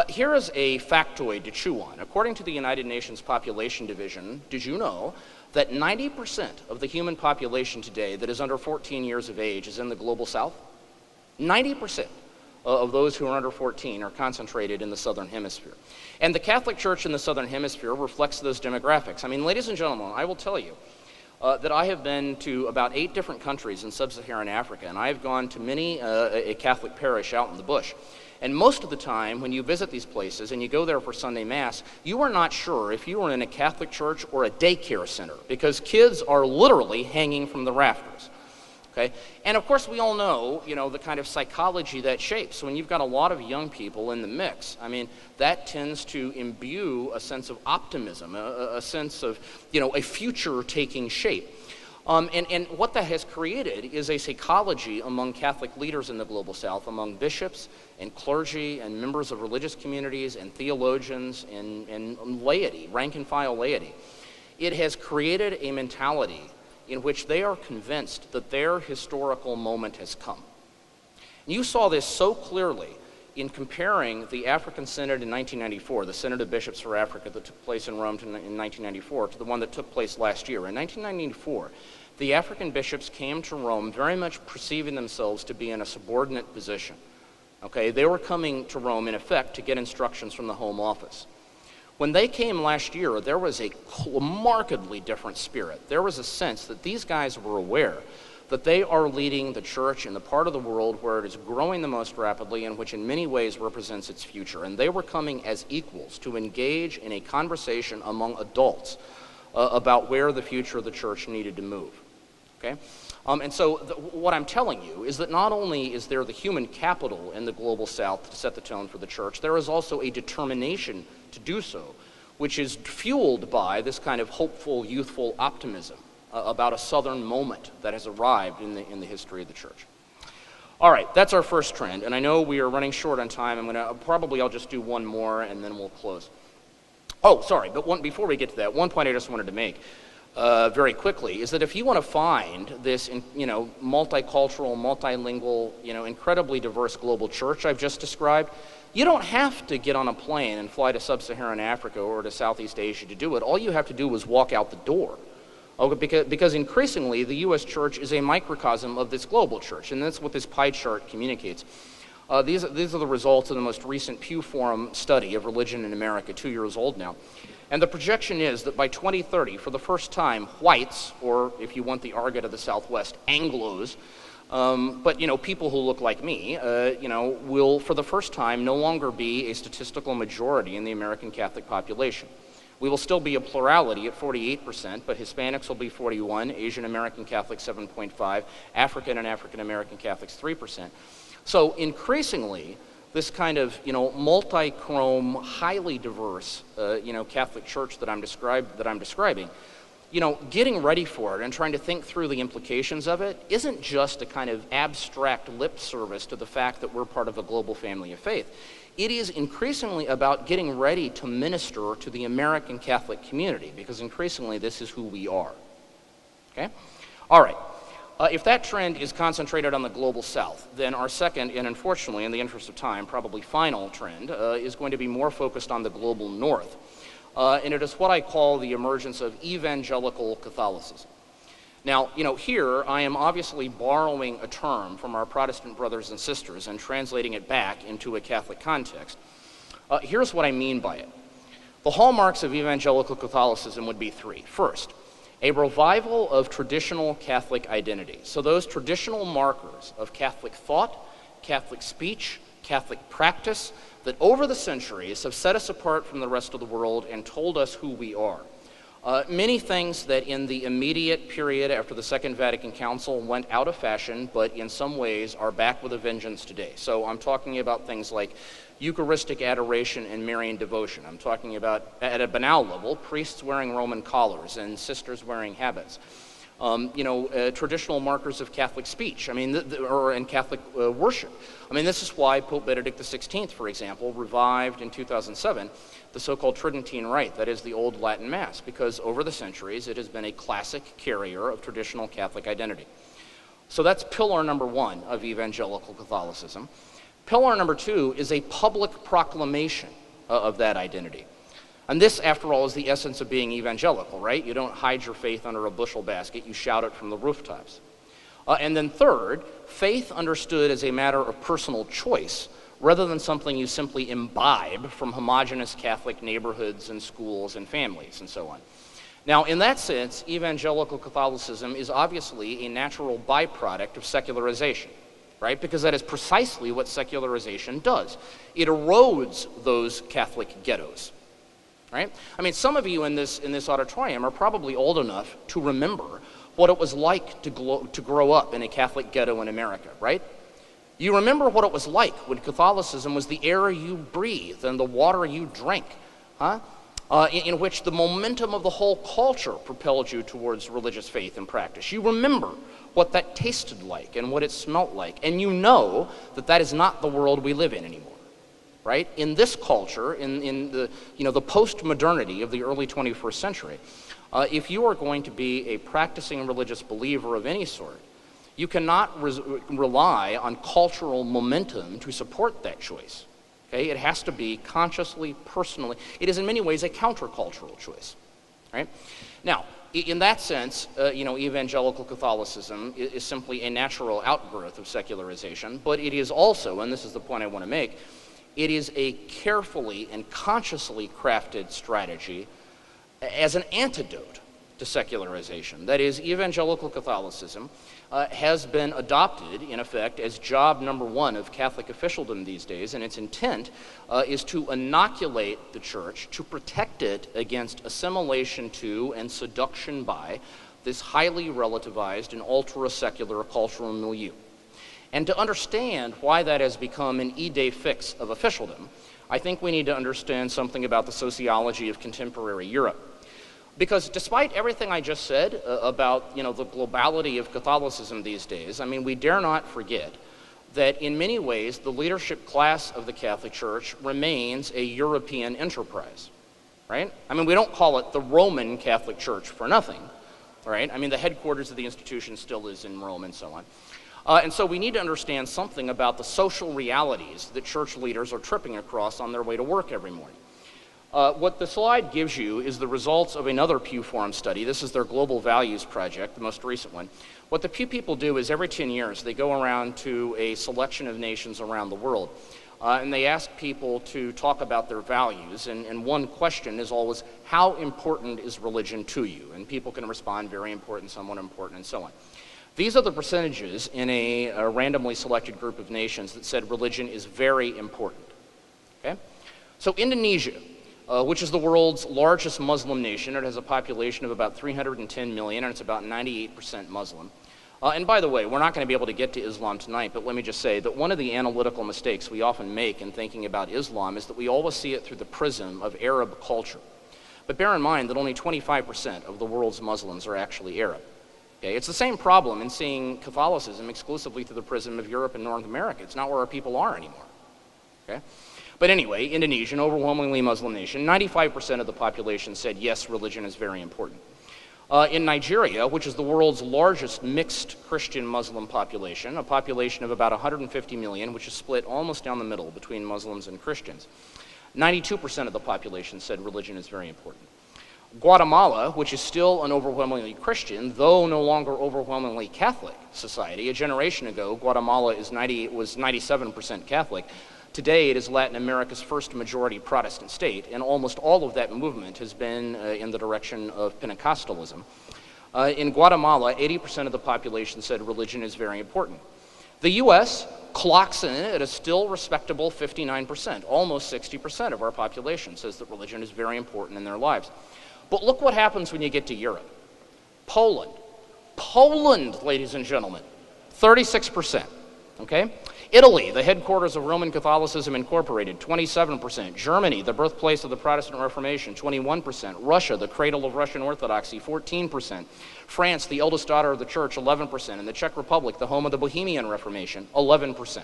Here is a factoid to chew on. According to the United Nations Population Division, did you know that 90% of the human population today that is under 14 years of age is in the global South? 90% of those who are under 14 are concentrated in the Southern Hemisphere. And the Catholic Church in the Southern Hemisphere reflects those demographics. I mean, ladies and gentlemen, I will tell you, that I have been to about 8 different countries in sub-Saharan Africa, and I've gone to many a Catholic parish out in the bush. And most of the time, when you visit these places and you go there for Sunday Mass, you are not sure if you are in a Catholic church or a daycare center, because kids are literally hanging from the rafters. Okay? And of course, we all know, the kind of psychology that shapes. When you've got a lot of young people in the mix, I mean, that tends to imbue a sense of optimism, a sense of, a future taking shape. And what that has created is a psychology among Catholic leaders in the Global South, among bishops and clergy and members of religious communities and theologians and laity, rank and file laity. It has created a mentality in which they are convinced that their historical moment has come. And you saw this so clearly in comparing the African Synod in 1994, the Synod of Bishops for Africa that took place in Rome in 1994, to the one that took place last year. In 1994, the African bishops came to Rome very much perceiving themselves to be in a subordinate position. Okay, they were coming to Rome, in effect, to get instructions from the Home Office. When they came last year, there was a markedly different spirit. There was a sense that these guys were aware that they are leading the church in the part of the world where it is growing the most rapidly and which in many ways represents its future. And they were coming as equals to engage in a conversation among adults about where the future of the church needed to move. Okay? And so what I'm telling you is that not only is there the human capital in the Global South to set the tone for the church, there is also a determination to do so, which is fueled by this kind of hopeful, youthful optimism about a southern moment that has arrived in the history of the church. All right, that's our first trend, and I know we are running short on time. I'll just do one more, and then we'll close. Oh, sorry, but before we get to that, one point I just wanted to make very quickly is that if you want to find this, multicultural, multilingual, incredibly diverse global church I've just described, you don't have to get on a plane and fly to sub-Saharan Africa or to Southeast Asia to do it. All you have to do is walk out the door. Because increasingly, the U.S. church is a microcosm of this global church, and that's what this pie chart communicates. These are the results of the most recent Pew Forum study of religion in America, 2 years old now. And the projection is that by 2030, for the first time, whites, or if you want the argot of the Southwest, Anglos, but people who look like me, will for the first time no longer be a statistical majority in the American Catholic population. We will still be a plurality at 48%, but Hispanics will be 41%, Asian American Catholics 7.5%, African and African American Catholics 3%. So increasingly, this kind of multi-chrome, highly diverse Catholic Church that I'm describing, getting ready for it and trying to think through the implications of it isn't just a kind of abstract lip service to the fact that we're part of a global family of faith. It is increasingly about getting ready to minister to the American Catholic community, because increasingly this is who we are. Okay? All right. If that trend is concentrated on the Global South, then our second, and unfortunately, in the interest of time, probably final trend, is going to be more focused on the Global North. And it is what I call the emergence of Evangelical Catholicism. Now, here I am obviously borrowing a term from our Protestant brothers and sisters and translating it back into a Catholic context. Here's what I mean by it. The hallmarks of Evangelical Catholicism would be three. First, a revival of traditional Catholic identity. So those traditional markers of Catholic thought, Catholic speech, Catholic practice that over the centuries have set us apart from the rest of the world and told us who we are. Many things that in the immediate period after the Second Vatican Council went out of fashion, but in some ways are back with a vengeance today. So I'm talking about things like Eucharistic adoration and Marian devotion. I'm talking about, at a banal level, priests wearing Roman collars and sisters wearing habits. Traditional markers of Catholic speech, and Catholic worship. This is why Pope Benedict XVI, for example, revived in 2007 the so-called Tridentine Rite, that is the Old Latin Mass, because over the centuries it has been a classic carrier of traditional Catholic identity. So that's pillar number one of Evangelical Catholicism. Pillar number two is a public proclamation of that identity. And this, after all, is the essence of being evangelical, right? You don't hide your faith under a bushel basket, you shout it from the rooftops. And then third, faith understood as a matter of personal choice, rather than something you simply imbibe from homogeneous Catholic neighborhoods and schools and families and so on. Now, in that sense, Evangelical Catholicism is obviously a natural byproduct of secularization, right? Because that is precisely what secularization does. It erodes those Catholic ghettos, right? Some of you in this auditorium are probably old enough to remember what it was like to grow up in a Catholic ghetto in America, right? You remember what it was like when Catholicism was the air you breathed and the water you drank, huh? in which the momentum of the whole culture propelled you towards religious faith and practice. You remember what that tasted like and what it smelt like, and you know that that is not the world we live in anymore. Right? In this culture, in the, the post-modernity of the early 21st century, if you are going to be a practicing religious believer of any sort, you cannot rely on cultural momentum to support that choice. Okay? It has to be consciously, personally. It is in many ways a countercultural choice. Right? Now, in that sense, evangelical Catholicism is simply a natural outgrowth of secularization, but it is also, and this is the point I want to make, it is a carefully and consciously crafted strategy as an antidote to secularization. That is, evangelical Catholicism has been adopted, in effect, as job number one of Catholic officialdom these days, and its intent is to inoculate the Church, to protect it against assimilation to and seduction by this highly relativized and ultra-secular cultural milieu. And to understand why that has become an idée fixe of officialdom, I think we need to understand something about the sociology of contemporary Europe. Because despite everything I just said about, the globality of Catholicism these days, I mean, we dare not forget that in many ways the leadership class of the Catholic Church remains a European enterprise, right? I mean, we don't call it the Roman Catholic Church for nothing, right? I mean, the headquarters of the institution still is in Rome and so on. And so we need to understand something about the social realities that church leaders are tripping across on their way to work every morning. What the slide gives you is the results of another Pew Forum study. This is their Global Values Project, the most recent one. What the Pew people do is every 10 years they go around to a selection of nations around the world, and they ask people to talk about their values. And one question is always, how important is religion to you? And people can respond, very important, somewhat important, and so on. These are the percentages in a randomly selected group of nations that said religion is very important. Okay? So Indonesia, which is the world's largest Muslim nation, it has a population of about 310 million, and it's about 98% Muslim. And by the way, we're not going to be able to get to Islam tonight, but let me just say that one of the analytical mistakes we often make in thinking about Islam is that we always see it through the prism of Arab culture. But bear in mind that only 25% of the world's Muslims are actually Arab. Okay, it's the same problem in seeing Catholicism exclusively through the prism of Europe and North America. It's not where our people are anymore. Okay? But anyway, Indonesia, an overwhelmingly Muslim nation, 95% of the population said, yes, religion is very important. In Nigeria, which is the world's largest mixed Christian-Muslim population, a population of about 150 million, which is split almost down the middle between Muslims and Christians, 92% of the population said religion is very important. Guatemala, which is still an overwhelmingly Christian, though no longer overwhelmingly Catholic society. A generation ago, Guatemala was 97% Catholic. Today, it is Latin America's first majority Protestant state, and almost all of that movement has been in the direction of Pentecostalism. In Guatemala, 80% of the population said religion is very important. The U.S. clocks in at a still respectable 59%. Almost 60% of our population says that religion is very important in their lives. But look what happens when you get to Europe. Poland, ladies and gentlemen, 36%, okay? Italy, the headquarters of Roman Catholicism Incorporated, 27%. Germany, the birthplace of the Protestant Reformation, 21%. Russia, the cradle of Russian Orthodoxy, 14%. France, the eldest daughter of the Church, 11%. And the Czech Republic, the home of the Bohemian Reformation, 11%.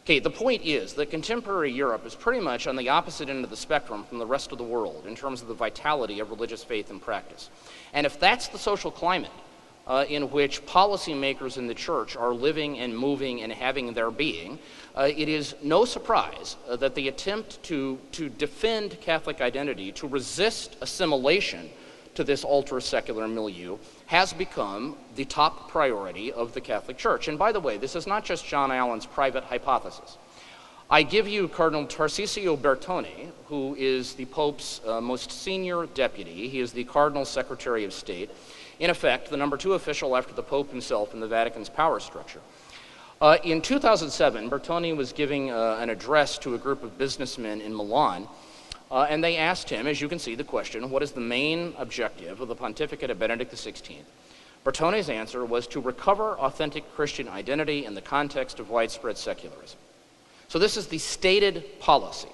Okay, the point is that contemporary Europe is pretty much on the opposite end of the spectrum from the rest of the world in terms of the vitality of religious faith and practice. And if that's the social climate in which policymakers in the church are living and moving and having their being, it is no surprise that the attempt to defend Catholic identity, to resist assimilation to this ultra-secular milieu, has become the top priority of the Catholic Church. And by the way, this is not just John Allen's private hypothesis. I give you Cardinal Tarcisio Bertone, who is the Pope's most senior deputy. He is the Cardinal Secretary of State. In effect, the number 2 official after the Pope himself in the Vatican's power structure. In 2007, Bertone was giving an address to a group of businessmen in Milan, and they asked him, as you can see, the question, what is the main objective of the pontificate of Benedict XVI? Bertone's answer was to recover authentic Christian identity in the context of widespread secularism. So this is the stated policy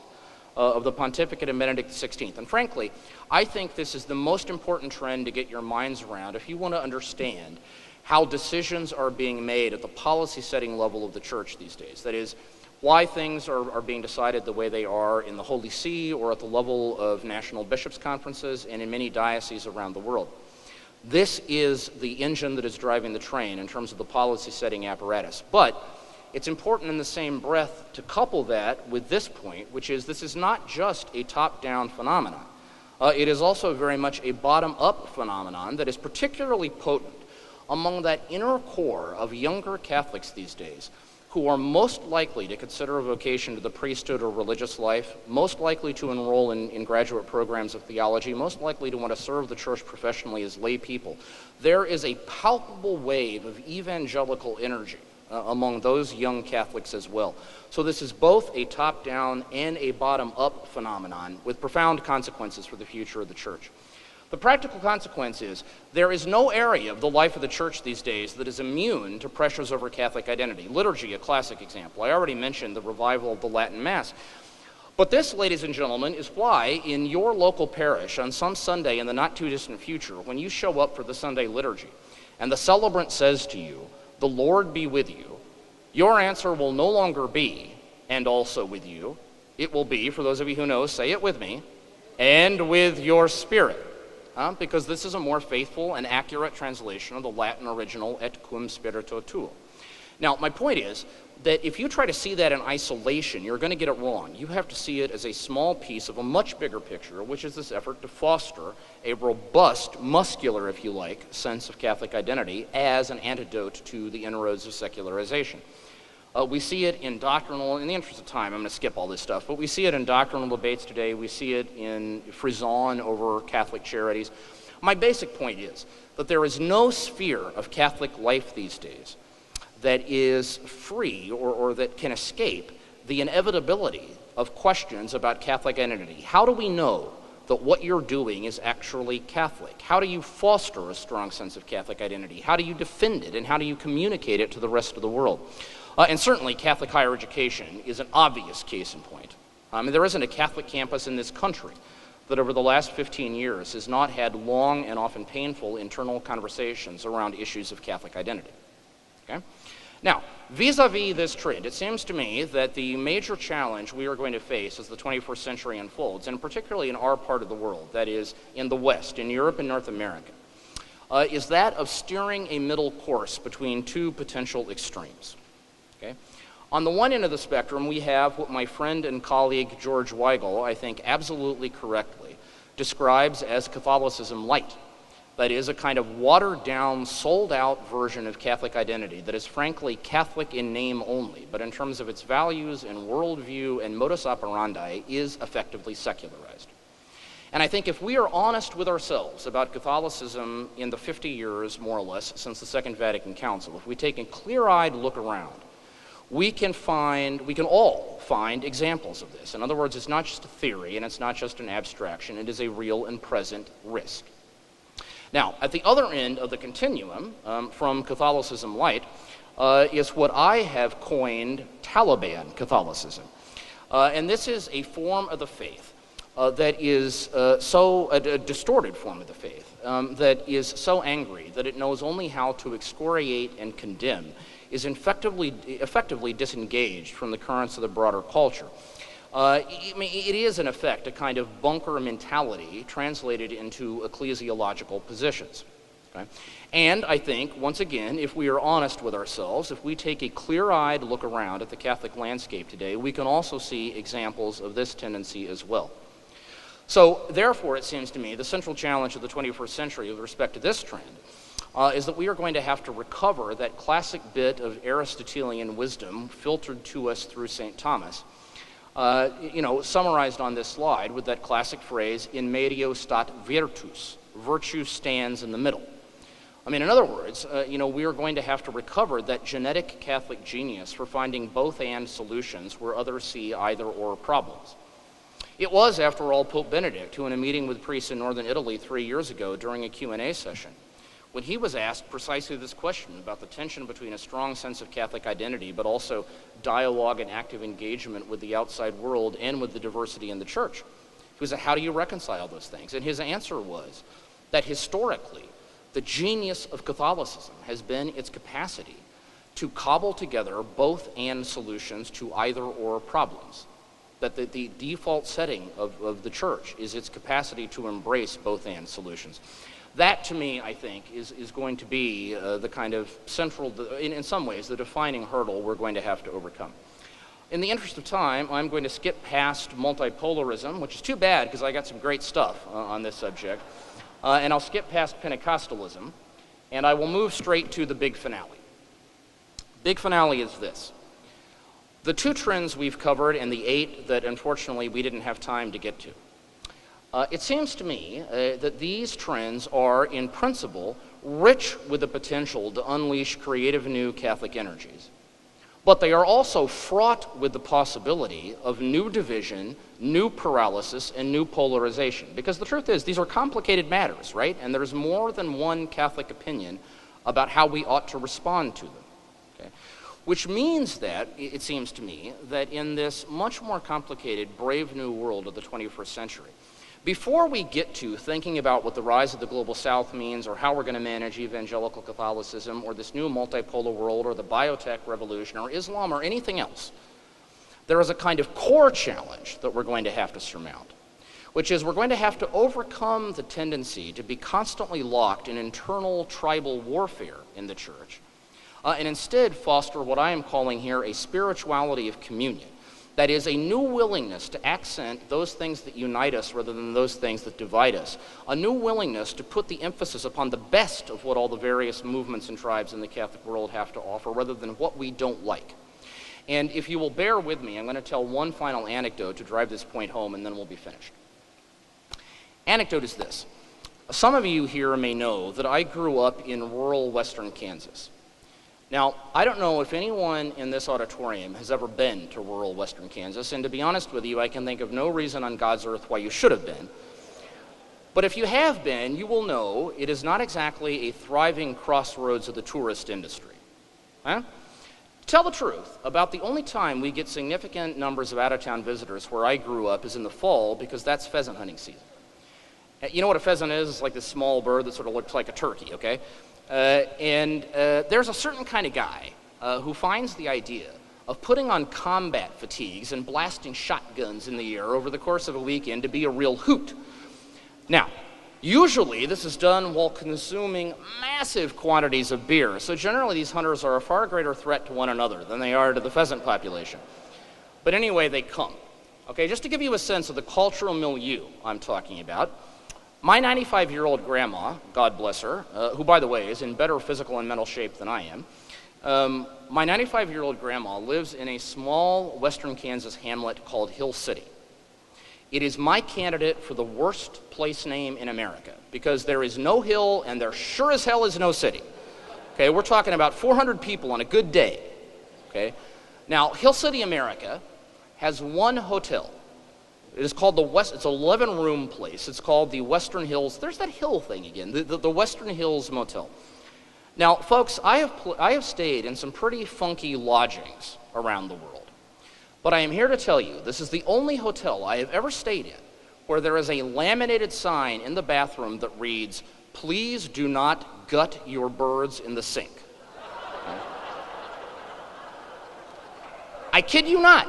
of the pontificate of Benedict XVI. And frankly, I think this is the most important trend to get your minds around if you want to understand how decisions are being made at the policy setting level of the church these days. That is, why things are being decided the way they are in the Holy See or at the level of national bishops' conferences and in many dioceses around the world. This is the engine that is driving the train in terms of the policy setting apparatus. But it's important in the same breath to couple that with this point, which is this is not just a top-down phenomenon. It is also very much a bottom-up phenomenon that is particularly potent among that inner core of younger Catholics these days who are most likely to consider a vocation to the priesthood or religious life, most likely to enroll in graduate programs of theology, most likely to want to serve the church professionally as lay people. There is a palpable wave of evangelical energy among those young Catholics as well. So this is both a top-down and a bottom-up phenomenon with profound consequences for the future of the church. The practical consequence is there is no area of the life of the church these days that is immune to pressures over Catholic identity. Liturgy, a classic example. I already mentioned the revival of the Latin Mass. But this, ladies and gentlemen, is why in your local parish on some Sunday in the not-too-distant future, when you show up for the Sunday liturgy and the celebrant says to you, "The Lord be with you," your answer will no longer be, "and also with you." It will be, for those of you who know, say it with me, "and with your spirit." Because this is a more faithful and accurate translation of the Latin original et cum spiritu tuo. Now, my point is that if you try to see that in isolation, you're going to get it wrong. You have to see it as a small piece of a much bigger picture, which is this effort to foster a robust, muscular, if you like, sense of Catholic identity as an antidote to the inroads of secularization. We see it in doctrinal, in the interest of time, I'm going to skip all this stuff, but we see it in doctrinal debates today. We see it in frisson over Catholic charities. My basic point is that there is no sphere of Catholic life these days that is free or that can escape the inevitability of questions about Catholic identity. How do we know that what you're doing is actually Catholic? How do you foster a strong sense of Catholic identity? How do you defend it, and how do you communicate it to the rest of the world? And certainly Catholic higher education is an obvious case in point. There isn't a Catholic campus in this country that over the last 15 years has not had long and often painful internal conversations around issues of Catholic identity. Okay? Now, vis-a-vis this trend, it seems to me that the major challenge we are going to face as the 21st century unfolds, and particularly in our part of the world, that is in the West, in Europe and North America, is that of steering a middle course between two potential extremes. Okay? On the one end of the spectrum, we have what my friend and colleague George Weigel, I think absolutely correctly, describes as Catholicism light. That is a kind of watered-down, sold-out version of Catholic identity that is frankly Catholic in name only, but in terms of its values and worldview and modus operandi is effectively secularized. And I think if we are honest with ourselves about Catholicism in the 50 years, more or less, since the Second Vatican Council, if we take a clear-eyed look around, we can all find examples of this. In other words, it's not just a theory and it's not just an abstraction, it is a real and present risk. Now, at the other end of the continuum, from Catholicism light, is what I have coined Taliban Catholicism. And this is a form of the faith that is a distorted form of the faith, that is so angry that it knows only how to excoriate and condemn, is effectively disengaged from the currents of the broader culture. It is, in effect, a kind of bunker mentality translated into ecclesiological positions. Okay? And I think, once again, if we are honest with ourselves, if we take a clear-eyed look around at the Catholic landscape today, we can also see examples of this tendency as well. So, therefore, it seems to me, the central challenge of the 21st century with respect to this trend is that we are going to have to recover that classic bit of Aristotelian wisdom filtered to us through St. Thomas, summarized on this slide with that classic phrase, in medio stat virtus, virtue stands in the middle. In other words, we are going to have to recover that genetic Catholic genius for finding both-and solutions where others see either-or problems. It was, after all, Pope Benedict who, in a meeting with priests in northern Italy 3 years ago during a Q&A session, when he was asked precisely this question about the tension between a strong sense of Catholic identity, but also dialogue and active engagement with the outside world and with the diversity in the church. He was, how do you reconcile those things? And his answer was that historically, the genius of Catholicism has been its capacity to cobble together both and solutions to either or problems. That the default setting of the church is its capacity to embrace both and solutions. That, to me, I think, is going to be the kind of central, in some ways, the defining hurdle we're going to have to overcome. In the interest of time, I'm going to skip past multipolarism, which is too bad because I got some great stuff on this subject, and I'll skip past Pentecostalism, and I will move straight to the big finale. Big finale is this. The 2 trends we've covered and the 8 that, unfortunately, we didn't have time to get to. It seems to me that these trends are, in principle, rich with the potential to unleash creative new Catholic energies. But they are also fraught with the possibility of new division, new paralysis, and new polarization. Because the truth is, these are complicated matters, right? And there's more than one Catholic opinion about how we ought to respond to them. Okay? Which means that, it seems to me, that in this much more complicated, brave new world of the 21st century, before we get to thinking about what the rise of the Global South means or how we're going to manage Evangelical Catholicism or this new multipolar world or the biotech revolution or Islam or anything else, there is a kind of core challenge that we're going to have to surmount, which is we're going to have to overcome the tendency to be constantly locked in internal tribal warfare in the church and instead foster what I am calling here a spirituality of communion. That is, a new willingness to accent those things that unite us rather than those things that divide us. A new willingness to put the emphasis upon the best of what all the various movements and tribes in the Catholic world have to offer rather than what we don't like. And if you will bear with me, I'm going to tell one final anecdote to drive this point home and then we'll be finished. Anecdote is this. Some of you here may know that I grew up in rural western Kansas. Now, I don't know if anyone in this auditorium has ever been to rural western Kansas, and to be honest with you, I can think of no reason on God's earth why you should have been. But if you have been, you will know it is not exactly a thriving crossroads of the tourist industry. Huh? Tell the truth, about the only time we get significant numbers of out-of-town visitors where I grew up is in the fall because that's pheasant hunting season. You know what a pheasant is? It's like this small bird that sort of looks like a turkey, okay? There's a certain kind of guy who finds the idea of putting on combat fatigues and blasting shotguns in the air over the course of a weekend to be a real hoot. Now, usually this is done while consuming massive quantities of beer, so generally these hunters are a far greater threat to one another than they are to the pheasant population. But anyway, they come. Okay, just to give you a sense of the cultural milieu I'm talking about, my 95-year-old grandma, God bless her, who, by the way, is in better physical and mental shape than I am, my 95-year-old grandma lives in a small western Kansas hamlet called Hill City. It is my candidate for the worst place name in America because there is no hill and there sure as hell is no city. Okay, we're talking about 400 people on a good day. Okay, now Hill City, America, has one hotel. It is called it's an 11-room place. It's called the Western Hills. There's that hill thing again, the Western Hills Motel. Now, folks, I have stayed in some pretty funky lodgings around the world. But I am here to tell you, this is the only hotel I have ever stayed in where there is a laminated sign in the bathroom that reads, "Please do not gut your birds in the sink." Okay? I kid you not.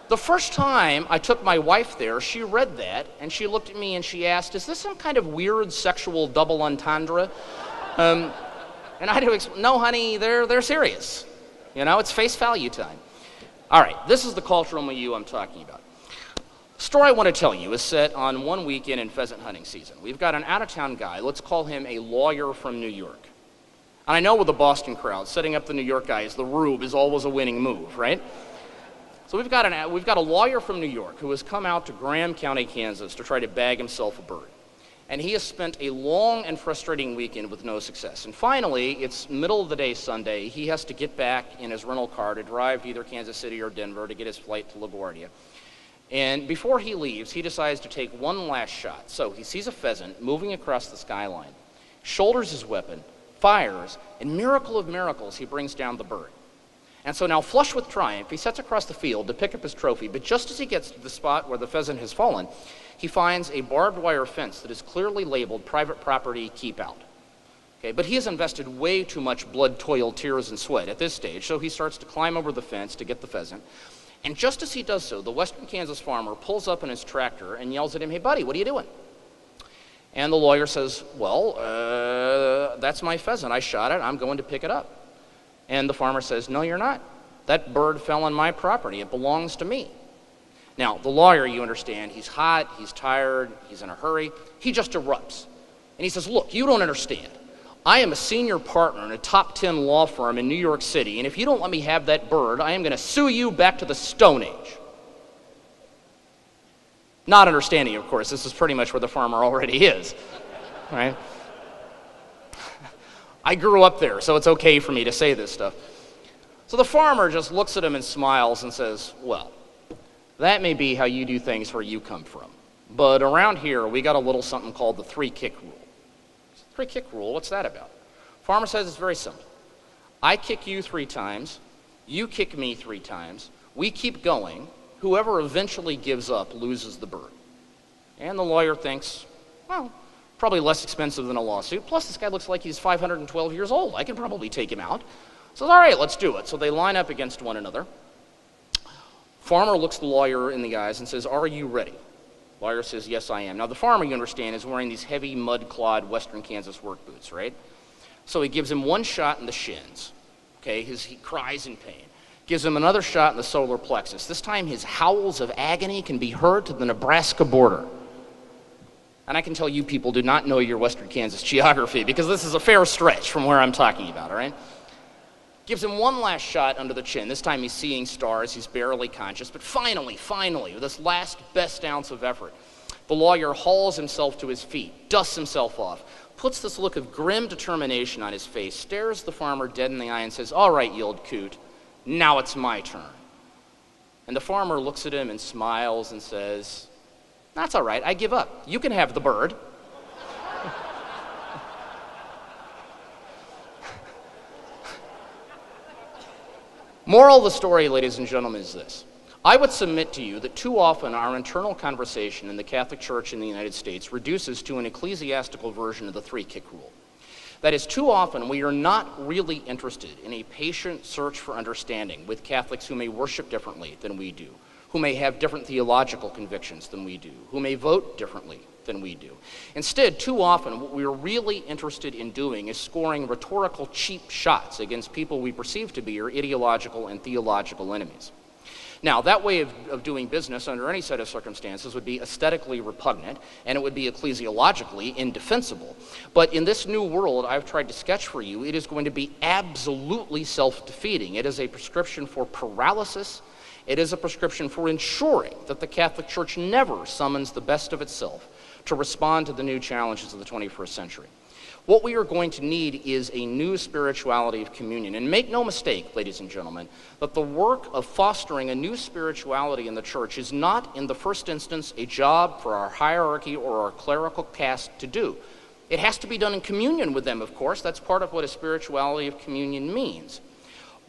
The first time I took my wife there, she read that, and she looked at me and she asked, "Is this some kind of weird sexual double entendre?" And I had to explain, "No, honey, they're serious. You know, it's face value time." All right, this is the cultural milieu I'm talking about. The story I want to tell you is set on one weekend in pheasant hunting season. We've got an out-of-town guy, let's call him a lawyer from New York. And I know with the Boston crowd, setting up the New York guy as the rube is always a winning move, right? So we've got a lawyer from New York who has come out to Graham County, Kansas to try to bag himself a bird. And he has spent a long and frustrating weekend with no success. And finally, it's middle of the day Sunday, he has to get back in his rental car to drive to either Kansas City or Denver to get his flight to LaGuardia. And before he leaves, he decides to take one last shot. So he sees a pheasant moving across the skyline. shoulders his weapon, fires, and miracle of miracles, he brings down the bird. And so now, flushed with triumph, he sets across the field to pick up his trophy, but just as he gets to the spot where the pheasant has fallen, he finds a barbed wire fence that is clearly labeled private property, keep out. Okay, but he has invested way too much blood, toil, tears, and sweat at this stage, so he starts to climb over the fence to get the pheasant. And just as he does so, the Western Kansas farmer pulls up in his tractor and yells at him, "Hey, buddy, what are you doing?" And the lawyer says, "Well, that's my pheasant. I shot it. I'm going to pick it up." And the farmer says, "No, you're not. That bird fell on my property. It belongs to me." Now, the lawyer, you understand, he's hot, he's tired, he's in a hurry. He just erupts. And he says, "Look, you don't understand. I am a senior partner in a top 10 law firm in New York City, and if you don't let me have that bird, I am going to sue you back to the Stone Age." Not understanding, of course, this is pretty much where the farmer already is, right? I grew up there, so it's okay for me to say this stuff. So the farmer just looks at him and smiles and says, "Well, that may be how you do things where you come from, but around here we got a little something called the 3-kick rule." 3-kick rule, what's that about? Farmer says it's very simple. I kick you 3 times, you kick me 3 times, we keep going, whoever eventually gives up loses the bird. And the lawyer thinks, well, probably less expensive than a lawsuit, plus this guy looks like he's 512 years old, I can probably take him out. So all right, let's do it. So they line up against one another. Farmer looks the lawyer in the eyes and says, "Are you ready?" Lawyer says, "Yes, I am." Now, the farmer, you understand, is wearing these heavy, mud-clawed Western Kansas work boots, right? So he gives him one shot in the shins. Okay, he cries in pain. Gives him another shot in the solar plexus. This time, his howls of agony can be heard to the Nebraska border. And I can tell you people do not know your Western Kansas geography, because this is a fair stretch from where I'm talking about, all right? Gives him one last shot under the chin. This time he's seeing stars, he's barely conscious, but finally, with this last best ounce of effort, the lawyer hauls himself to his feet, dusts himself off, puts this look of grim determination on his face, stares the farmer dead in the eye and says, "All right, you old coot, now it's my turn." And the farmer looks at him and smiles and says, "That's all right, I give up. You can have the bird." Moral of the story, ladies and gentlemen, is this. I would submit to you that too often our internal conversation in the Catholic Church in the United States reduces to an ecclesiastical version of the 3-kick rule. That is, too often we are not really interested in a patient search for understanding with Catholics who may worship differently than we do, who may have different theological convictions than we do, who may vote differently than we do. Instead, too often, what we're really interested in doing is scoring rhetorical cheap shots against people we perceive to be our ideological and theological enemies. Now, that way of doing business under any set of circumstances would be aesthetically repugnant, and it would be ecclesiologically indefensible. But in this new world I've tried to sketch for you, it is going to be absolutely self-defeating. It is a prescription for paralysis. It is a prescription for ensuring that the Catholic Church never summons the best of itself to respond to the new challenges of the 21st century. What we are going to need is a new spirituality of communion. And make no mistake, ladies and gentlemen, that the work of fostering a new spirituality in the Church is not, in the first instance, a job for our hierarchy or our clerical caste to do. It has to be done in communion with them, of course. That's part of what a spirituality of communion means.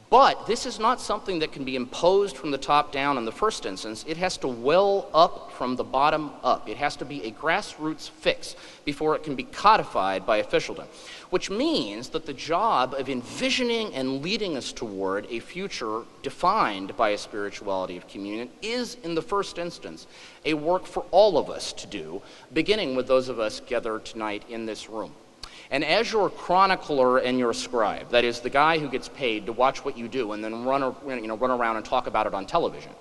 But this is not something that can be imposed from the top down in the first instance. It has to well up from the bottom up. It has to be a grassroots fix before it can be codified by officialdom, which means that the job of envisioning and leading us toward a future defined by a spirituality of communion is, in the first instance, a work for all of us to do, beginning with those of us gathered tonight in this room. And as your chronicler and your scribe, that is the guy who gets paid to watch what you do and then run around and talk about it on television,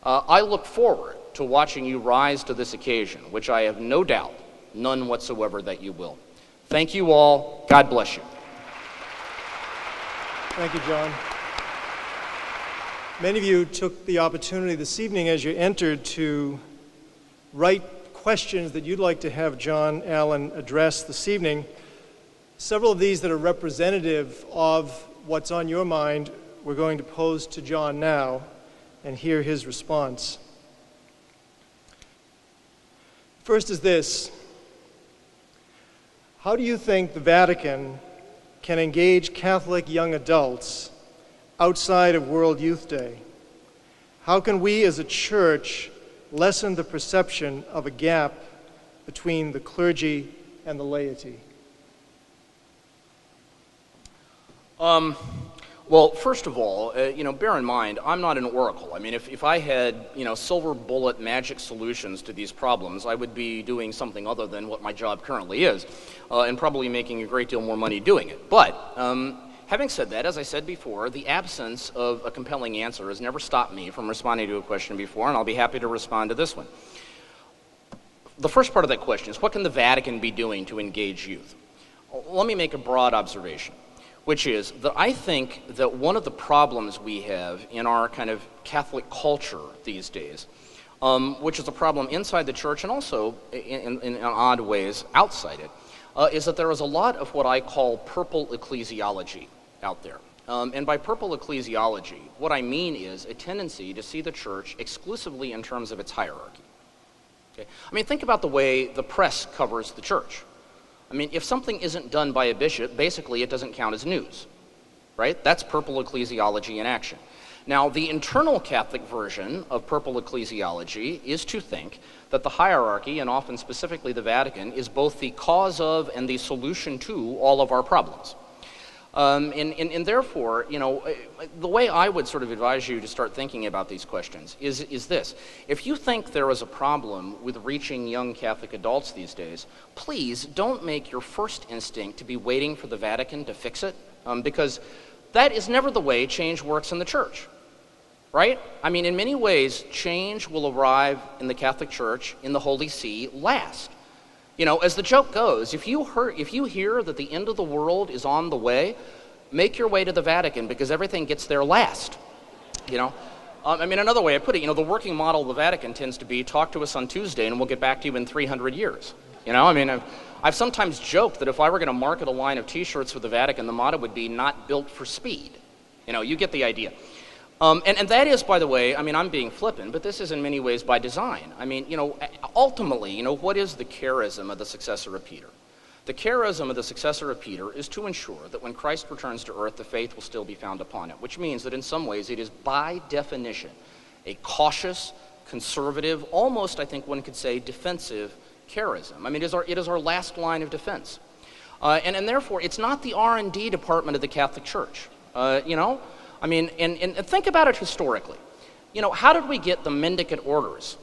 I look forward to watching you rise to this occasion, which I have no doubt, none whatsoever, that you will. Thank you all. God bless you. Thank you, John. Many of you took the opportunity this evening as you entered to write questions that you'd like to have John Allen address this evening. Several of these that are representative of what's on your mind, we're going to pose to John now and hear his response. First is this: How do you think the Vatican can engage Catholic young adults outside of World Youth Day? How can we as a church lessen the perception of a gap between the clergy and the laity? Well, first of all, bear in mind, I'm not an oracle. I mean, if I had, silver bullet magic solutions to these problems, I would be doing something other than what my job currently is, and probably making a great deal more money doing it. But having said that, as I said before, the absence of a compelling answer has never stopped me from responding to a question before, and I'll be happy to respond to this one. The first part of that question is, what can the Vatican be doing to engage youth? Let me make a broad observation, which is that I think that one of the problems we have in our kind of Catholic culture these days, which is a problem inside the church and also in odd ways outside it, is that there is a lot of what I call purple ecclesiology out there. And by purple ecclesiology, what I mean is a tendency to see the church exclusively in terms of its hierarchy. Okay? I mean, think about the way the press covers the church. I mean, if something isn't done by a bishop, basically it doesn't count as news, right? That's purple ecclesiology in action. Now, the internal Catholic version of purple ecclesiology is to think that the hierarchy, and often specifically the Vatican, is both the cause of and the solution to all of our problems. And therefore, the way I would sort of advise you to start thinking about these questions is this. If you think there is a problem with reaching young Catholic adults these days, please don't make your first instinct to be waiting for the Vatican to fix it, because that is never the way change works in the church, right? I mean, in many ways, change will arrive in the Catholic Church, in the Holy See, last. As the joke goes, if you hear that the end of the world is on the way, make your way to the Vatican because everything gets there last. I mean, another way I put it, the working model of the Vatican tends to be talk to us on Tuesday and we'll get back to you in 300 years. I mean, I've sometimes joked that if I were going to market a line of T-shirts for the Vatican, the motto would be "Not built for speed." You get the idea. And that is, by the way, I mean, I'm being flippant, but this is in many ways by design. I mean, ultimately, what is the charism of the successor of Peter? The charism of the successor of Peter is to ensure that when Christ returns to earth, the faith will still be found upon it, which means that in some ways it is by definition a cautious, conservative, almost, I think one could say, defensive charism. I mean, it is our last line of defense. And therefore, it's not the R&D department of the Catholic Church, I mean, and think about it historically. How did we get the mendicant orders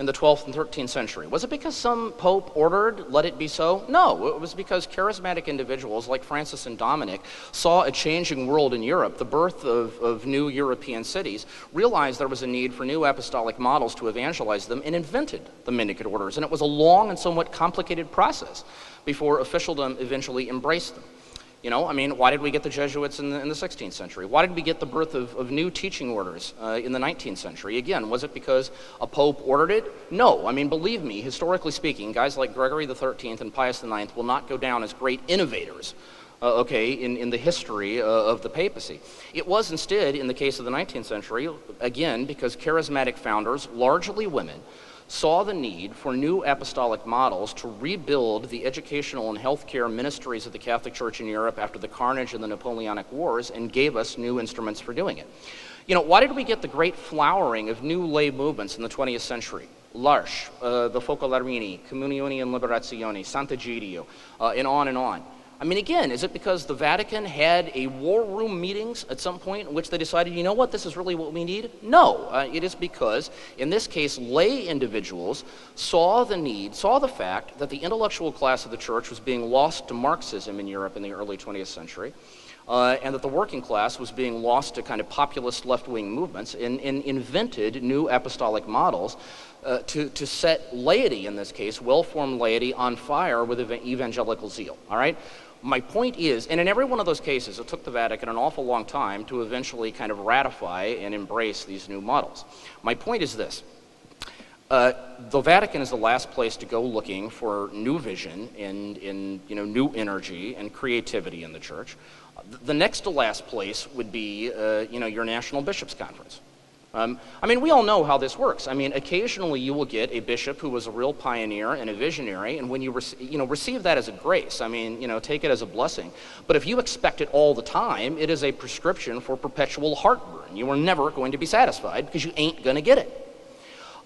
in the 12th and 13th century? Was it because some pope ordered, let it be so? No, it was because charismatic individuals like Francis and Dominic saw a changing world in Europe, the birth of new European cities, realized there was a need for new apostolic models to evangelize them, and invented the mendicant orders. And it was a long and somewhat complicated process before officialdom eventually embraced them. I mean, why did we get the Jesuits in the 16th century? Why did we get the birth of new teaching orders in the 19th century? Again, was it because a pope ordered it? No. I mean, believe me, historically speaking, guys like Gregory XIII and Pius IX will not go down as great innovators, in the history of the papacy. It was instead, in the case of the 19th century, again, because charismatic founders, largely women, saw the need for new apostolic models to rebuild the educational and healthcare ministries of the Catholic Church in Europe after the carnage of the Napoleonic Wars, and gave us new instruments for doing it. Why did we get the great flowering of new lay movements in the 20th century? L'Arche, the Focolarini, Comunione and Liberazione, Sant'Egidio, and on and on. I mean, again, is it because the Vatican had a war room meetings at some point in which they decided, you know what, this is really what we need? No, it is because, in this case, lay individuals saw the fact that the intellectual class of the church was being lost to Marxism in Europe in the early 20th century, and that the working class was being lost to kind of populist left-wing movements, and invented new apostolic models to set laity, in this case, well-formed laity, on fire with evangelical zeal, all right? My point is, and in every one of those cases, it took the Vatican an awful long time to eventually kind of ratify and embrace these new models. My point is this. The Vatican is the last place to go looking for new vision and new energy and creativity in the church. The next to last place would be, your National Bishops' Conference. I mean, we all know how this works. I mean, occasionally you will get a bishop who was a real pioneer and a visionary, and when you receive that as a grace, I mean, take it as a blessing. But if you expect it all the time, it is a prescription for perpetual heartburn. You are never going to be satisfied because you ain't going to get it.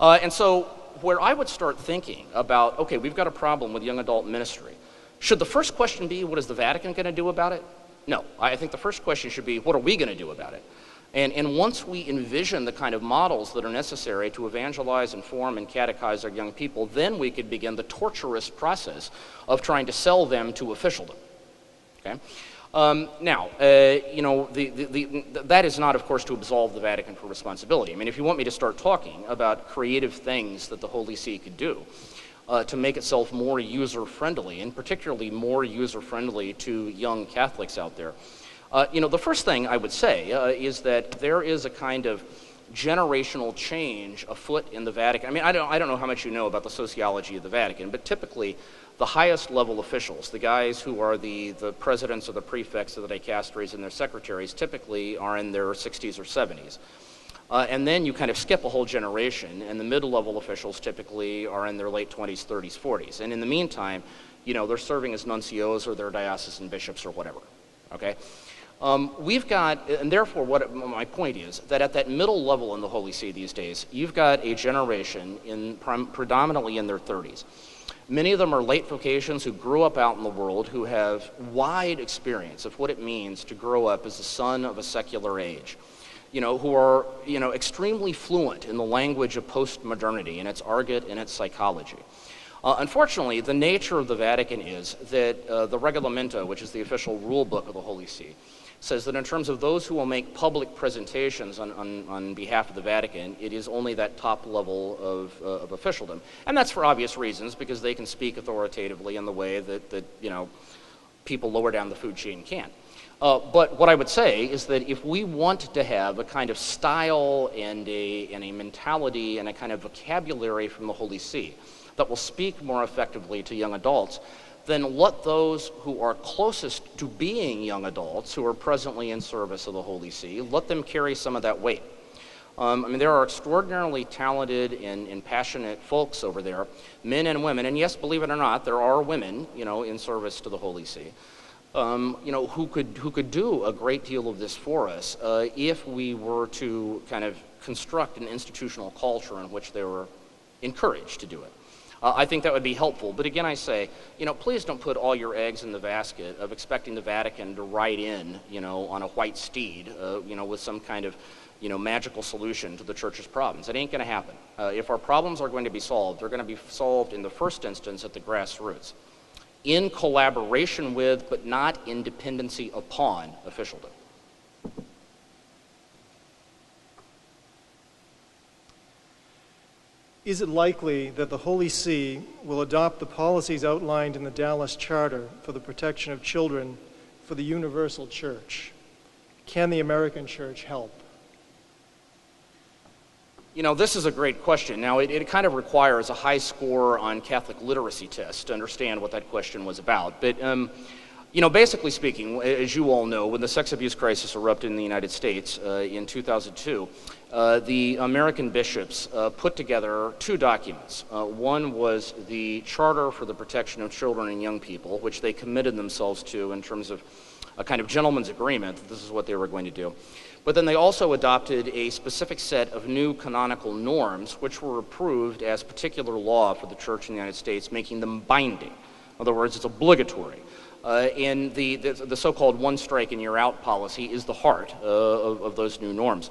And so where I would start thinking about, okay, we've got a problem with young adult ministry, should the first question be, what is the Vatican going to do about it? No, I think the first question should be, what are we going to do about it? And once we envision the kind of models that are necessary to evangelize, inform, and catechize our young people, then we could begin the torturous process of trying to sell them to officialdom. Okay? Now, that is not, of course, to absolve the Vatican from responsibility. I mean, if you want me to start talking about creative things that the Holy See could do to make itself more user-friendly, and particularly more user-friendly to young Catholics out there, the first thing I would say is that there is a kind of generational change afoot in the Vatican. I mean, I don't know how much you know about the sociology of the Vatican, but typically the highest level officials, the guys who are the presidents or the prefects or the dicasteries and their secretaries, typically are in their 60s or 70s. And then you kind of skip a whole generation, and the middle-level officials typically are in their late 20s, 30s, 40s. And in the meantime, they're serving as nuncios or they're diocesan bishops or whatever. Okay? We've got, and therefore what my point is, that at that middle level in the Holy See these days, you've got a generation predominantly in their 30s. Many of them are late vocations who grew up out in the world, who have wide experience of what it means to grow up as the son of a secular age, who are, extremely fluent in the language of postmodernity and its argot and its psychology. Unfortunately, the nature of the Vatican is that the Regolamento, which is the official rule book of the Holy See, says that in terms of those who will make public presentations on behalf of the Vatican, it is only that top level of officialdom. And that's for obvious reasons, because they can speak authoritatively in the way that people lower down the food chain can't. But what I would say is that if we want to have a kind of style and a mentality and a kind of vocabulary from the Holy See that will speak more effectively to young adults, then let those who are closest to being young adults, who are presently in service of the Holy See, let them carry some of that weight. I mean, there are extraordinarily talented and passionate folks over there, men and women, and yes, believe it or not, there are women, in service to the Holy See, who could do a great deal of this for us if we were to kind of construct an institutional culture in which they were encouraged to do it. I think that would be helpful. But again, I say, please don't put all your eggs in the basket of expecting the Vatican to ride in, on a white steed, with some kind of, magical solution to the Church's problems. It ain't going to happen. If our problems are going to be solved, they're going to be solved in the first instance at the grassroots, in collaboration with, but not in dependency upon, officialdom. Is it likely that the Holy See will adopt the policies outlined in the Dallas Charter for the protection of children for the universal church? Can the American church help? This is a great question. Now, it kind of requires a high score on Catholic literacy tests to understand what that question was about. But, basically speaking, as you all know, when the sex abuse crisis erupted in the United States in 2002, the American bishops put together two documents. One was the Charter for the Protection of Children and Young People, which they committed themselves to in terms of a kind of gentleman's agreement that this is what they were going to do. But then they also adopted a specific set of new canonical norms, which were approved as particular law for the Church in the United States, making them binding. In other words, it's obligatory. And the so-called one strike and you're out policy is the heart of those new norms.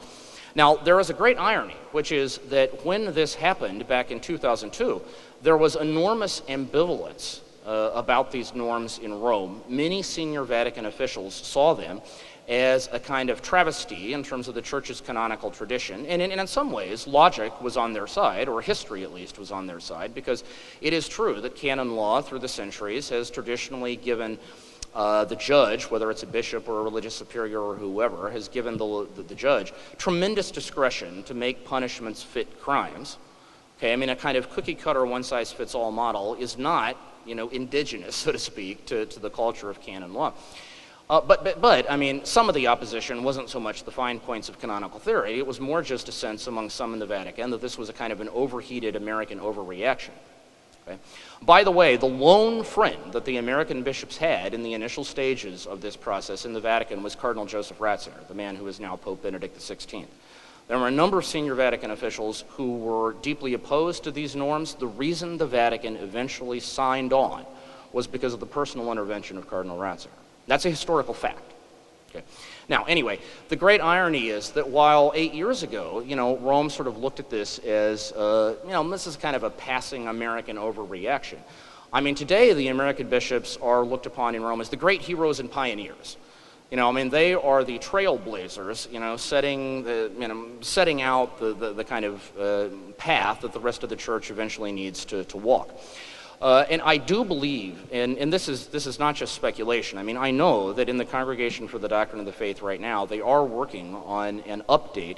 Now, there is a great irony, which is that when this happened back in 2002, there was enormous ambivalence about these norms in Rome. Many senior Vatican officials saw them as a kind of travesty in terms of the Church's canonical tradition. And in some ways, logic was on their side, or history at least was on their side, because it is true that canon law through the centuries has traditionally given the judge, whether it's a bishop or a religious superior or whoever, has given the judge tremendous discretion to make punishments fit crimes. Okay, I mean, a kind of cookie-cutter, one-size-fits-all model is not, indigenous, so to speak, to the culture of canon law. But I mean, some of the opposition wasn't so much the fine points of canonical theory. It was more just a sense among some in the Vatican that this was a kind of an overheated American overreaction. Okay? By the way, the lone friend that the American bishops had in the initial stages of this process in the Vatican was Cardinal Joseph Ratzinger, the man who is now Pope Benedict XVI. There were a number of senior Vatican officials who were deeply opposed to these norms. The reason the Vatican eventually signed on was because of the personal intervention of Cardinal Ratzinger. That's a historical fact. Okay. Now, anyway, the great irony is that while 8 years ago, Rome sort of looked at this as, this is kind of a passing American overreaction. I mean, today the American bishops are looked upon in Rome as the great heroes and pioneers. They are the trailblazers, setting out the kind of path that the rest of the church eventually needs to walk. And I do believe, and this is not just speculation, I mean, I know that in the Congregation for the Doctrine of the Faith right now, they are working on an update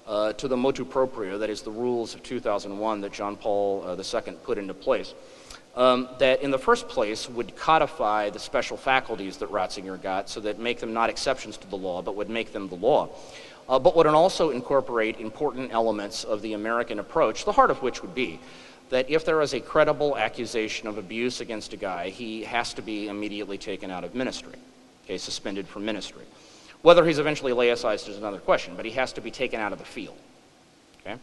to the motu proprio, that is the rules of 2001 that John Paul II put into place, that in the first place would codify the special faculties that Ratzinger got so that make them not exceptions to the law, but would make them the law. But would also incorporate important elements of the American approach, the heart of which would be that if there is a credible accusation of abuse against a guy, he has to be immediately taken out of ministry, okay, suspended from ministry. Whether he's eventually laicized is another question, but he has to be taken out of the field. Okay?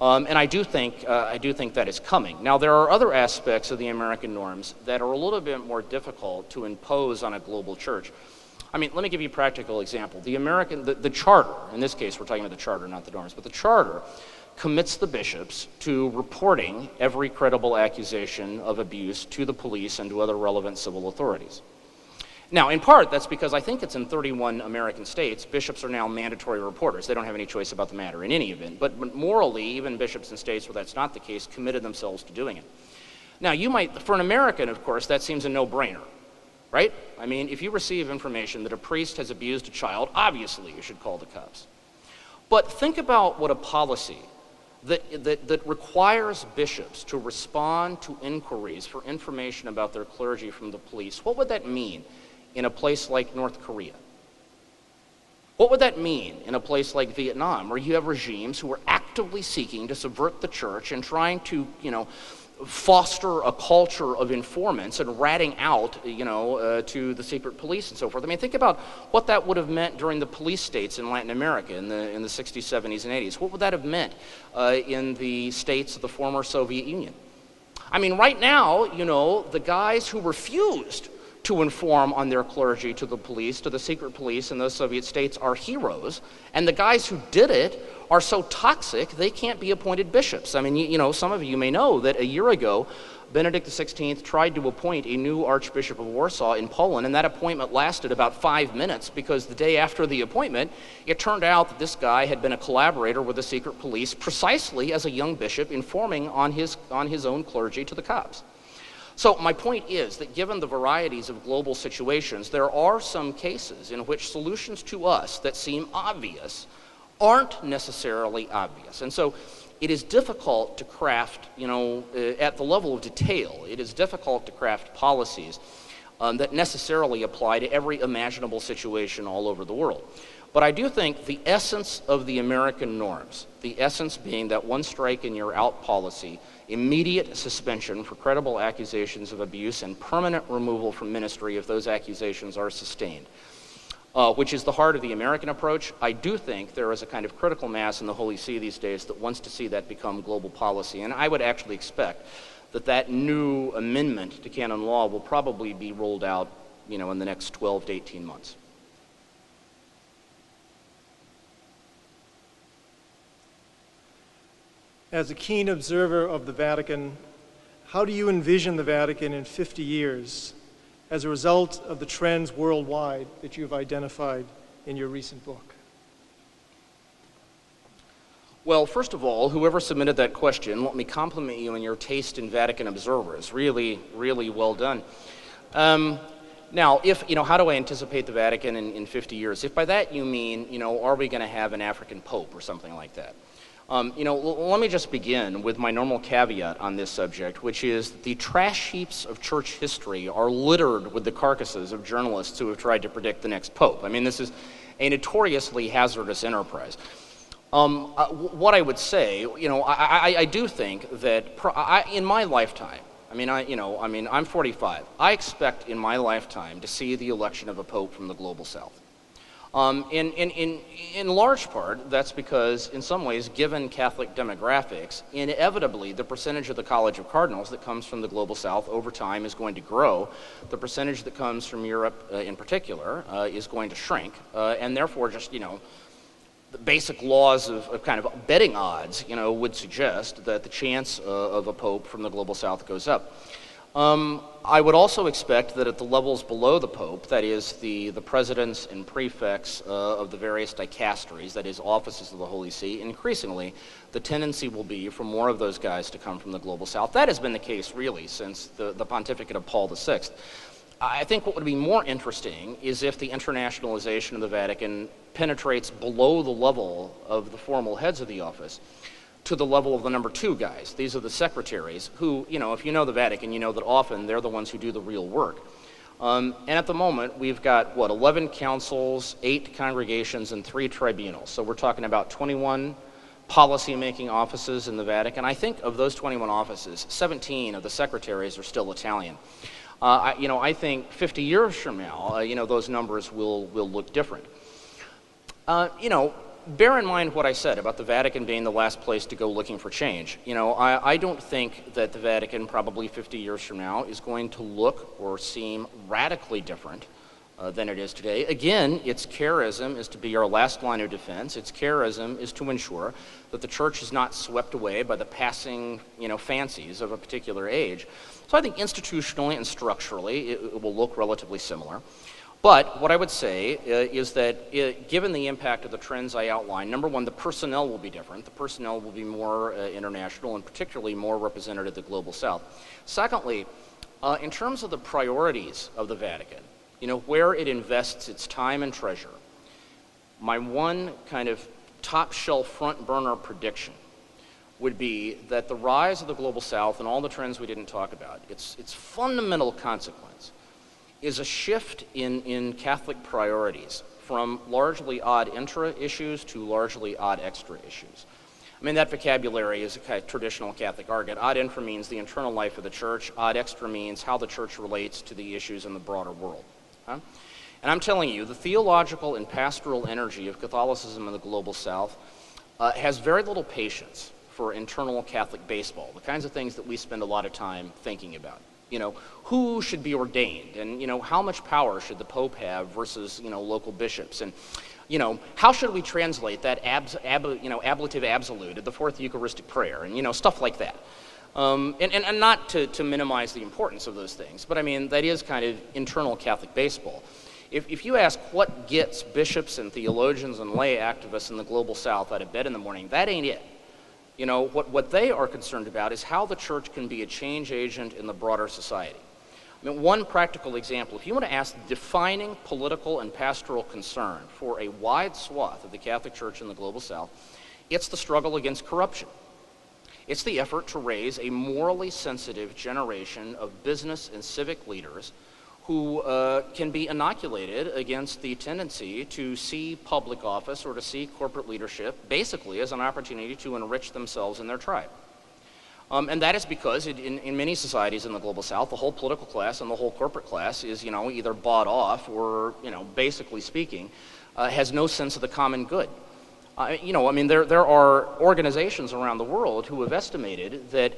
And I do think that is coming. Now, there are other aspects of the American norms that are a little bit more difficult to impose on a global church. I mean, let me give you a practical example. The charter, in this case we're talking about the charter, not the norms, but the charter commits the bishops to reporting every credible accusation of abuse to the police and to other relevant civil authorities. Now, in part, that's because I think it's in 31 American states, bishops are now mandatory reporters. They don't have any choice about the matter in any event. But morally, even bishops in states where that's not the case committed themselves to doing it. Now, for an American, of course, that seems a no-brainer, right? I mean, if you receive information that a priest has abused a child, obviously you should call the cops. But think about what a policy that requires bishops to respond to inquiries for information about their clergy from the police. What would that mean in a place like North Korea? What would that mean in a place like Vietnam, where you have regimes who are actively seeking to subvert the church and trying to, foster a culture of informants and ratting out, to the secret police and so forth? I mean, think about what that would have meant during the police states in Latin America in the 60s, 70s, and 80s. What would that have meant in the states of the former Soviet Union? I mean, right now, the guys who refused to inform on their clergy to the police, to the secret police in those Soviet states, are heroes, and the guys who did it are so toxic they can't be appointed bishops. I mean, some of you may know that a year ago, Benedict XVI tried to appoint a new Archbishop of Warsaw in Poland, and that appointment lasted about 5 minutes because the day after the appointment, it turned out that this guy had been a collaborator with the secret police precisely as a young bishop informing on his own clergy to the cops. So my point is that given the varieties of global situations, there are some cases in which solutions to us that seem obvious aren't necessarily obvious. And so it is difficult to craft, at the level of detail, it is difficult to craft policies that necessarily apply to every imaginable situation all over the world. But I do think the essence of the American norms, the essence being that one strike and you're out policy, immediate suspension for credible accusations of abuse, and permanent removal from ministry if those accusations are sustained, which is the heart of the American approach. I do think there is a kind of critical mass in the Holy See these days that wants to see that become global policy, and I would actually expect that new amendment to canon law will probably be rolled out, in the next 12 to 18 months. As a keen observer of the Vatican, how do you envision the Vatican in 50 years as a result of the trends worldwide that you've identified in your recent book? Well, first of all, whoever submitted that question, let me compliment you on your taste in Vatican observers. Really, really well done. Now, how do I anticipate the Vatican in 50 years? If by that you mean, are we going to have an African pope or something like that? Let me just begin with my normal caveat on this subject, which is that the trash heaps of church history are littered with the carcasses of journalists who have tried to predict the next pope. I mean, this is a notoriously hazardous enterprise. What I would say, I do think that in my lifetime, I'm 45. I expect in my lifetime to see the election of a pope from the global south. In large part, that's because, in some ways, given Catholic demographics, inevitably the percentage of the College of Cardinals that comes from the global south over time is going to grow. The percentage that comes from Europe in particular is going to shrink, and therefore just, the basic laws of kind of betting odds, would suggest that the chance of a pope from the global south goes up. I would also expect that at the levels below the pope, that is the presidents and prefects of the various dicasteries, that is offices of the Holy See, increasingly the tendency will be for more of those guys to come from the global south. That has been the case really since the pontificate of Paul VI. I think what would be more interesting is if the internationalization of the Vatican penetrates below the level of the formal heads of the office to the level of the number 2 guys. These are the secretaries who, if you know the Vatican, you know that often they're the ones who do the real work. And at the moment, we've got, 11 councils, 8 congregations, and 3 tribunals. So we're talking about 21 policy-making offices in the Vatican. I think of those 21 offices, 17 of the secretaries are still Italian. I think 50 years from now, those numbers will look different. Bear in mind what I said about the Vatican being the last place to go looking for change. I don't think that the Vatican, probably 50 years from now, is going to look or seem radically different than it is today. Again, its charism is to be our last line of defense. Its charism is to ensure that the church is not swept away by the passing, fancies of a particular age. So I think institutionally and structurally, it will look relatively similar. But what I would say is that given the impact of the trends I outlined, number one, the personnel will be different. The personnel will be more international and particularly more representative of the global south. Secondly, in terms of the priorities of the Vatican, where it invests its time and treasure, my one kind of top shelf front burner prediction would be that the rise of the global south and all the trends we didn't talk about, its fundamental consequence is a shift in Catholic priorities from largely odd intra issues to largely odd extra issues. I mean, that vocabulary is a kind of traditional Catholic argot. Odd intra means the internal life of the church. Odd extra means how the church relates to the issues in the broader world. And I'm telling you, the theological and pastoral energy of Catholicism in the global south has very little patience for internal Catholic baseball, the kinds of things that we spend a lot of time thinking about. Who should be ordained, and how much power should the Pope have versus local bishops, and how should we translate that ablative absolute at the fourth Eucharistic prayer, and stuff like that. And not to minimize the importance of those things, but I mean that is kind of internal Catholic baseball. If you ask what gets bishops and theologians and lay activists in the global south out of bed in the morning, that ain't it. What they are concerned about is how the church can be a change agent in the broader society. I mean, one practical example, if you want to ask the defining political and pastoral concern for a wide swath of the Catholic Church in the global south, it's the struggle against corruption. It's the effort to raise a morally sensitive generation of business and civic leaders who can be inoculated against the tendency to see public office or to see corporate leadership basically as an opportunity to enrich themselves and their tribe. And that is because in many societies in the global south, the whole political class and the whole corporate class is, either bought off or, basically speaking, has no sense of the common good. There are organizations around the world who have estimated that,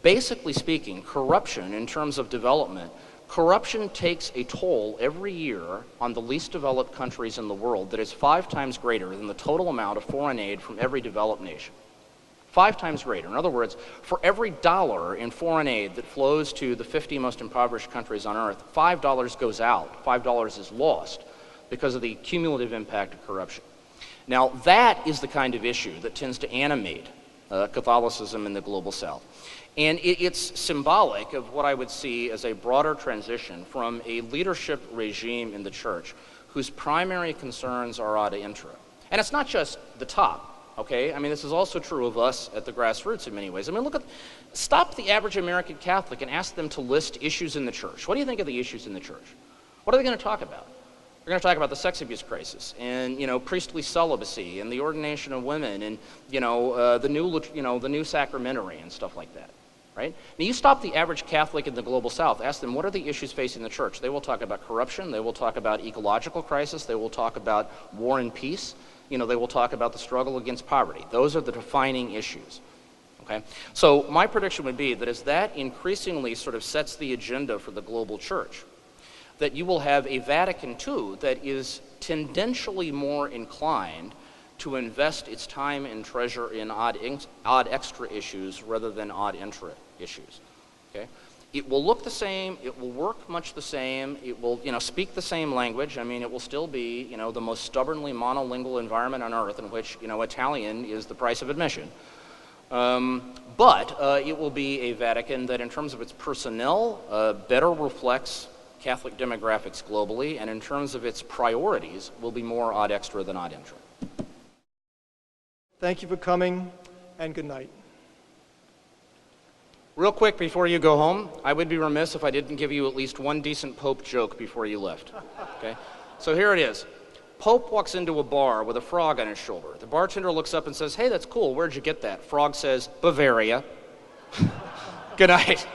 basically speaking, corruption in terms of development, corruption takes a toll every year on the least developed countries in the world that is 5 times greater than the total amount of foreign aid from every developed nation. 5 times greater. In other words, for every dollar in foreign aid that flows to the 50 most impoverished countries on earth, $5 goes out, $5 is lost because of the cumulative impact of corruption. Now, that is the kind of issue that tends to animate Catholicism in the global south. And it's symbolic of what I would see as a broader transition from a leadership regime in the church whose primary concerns are ad intra. And it's not just the top. Okay, I mean, this is also true of us at the grassroots in many ways. I mean, stop the average American Catholic and ask them to list issues in the church. What do you think of the issues in the church? What are they going to talk about? They're going to talk about the sex abuse crisis and, priestly celibacy and the ordination of women and, the new sacramentary and stuff like that, right? Now, you stop the average Catholic in the global South, ask them what are the issues facing the church. They will talk about corruption. They will talk about ecological crisis. They will talk about war and peace. They will talk about the struggle against poverty. Those are the defining issues. Okay? So my prediction would be that as that increasingly sort of sets the agenda for the global church, that you will have a Vatican II that is tendentially more inclined to invest its time and treasure in odd extra issues rather than odd intra issues. Okay? It will look the same, it will work much the same, it will speak the same language. I mean, it will still be the most stubbornly monolingual environment on earth in which Italian is the price of admission. But it will be a Vatican that in terms of its personnel better reflects Catholic demographics globally, and in terms of its priorities will be more odd extra than odd intra. Thank you for coming, and good night. Real quick before you go home, I would be remiss if I didn't give you at least one decent Pope joke before you left. Okay? So here it is. Pope walks into a bar with a frog on his shoulder. The bartender looks up and says, "Hey, that's cool. Where'd you get that?" Frog says, "Bavaria." Good night.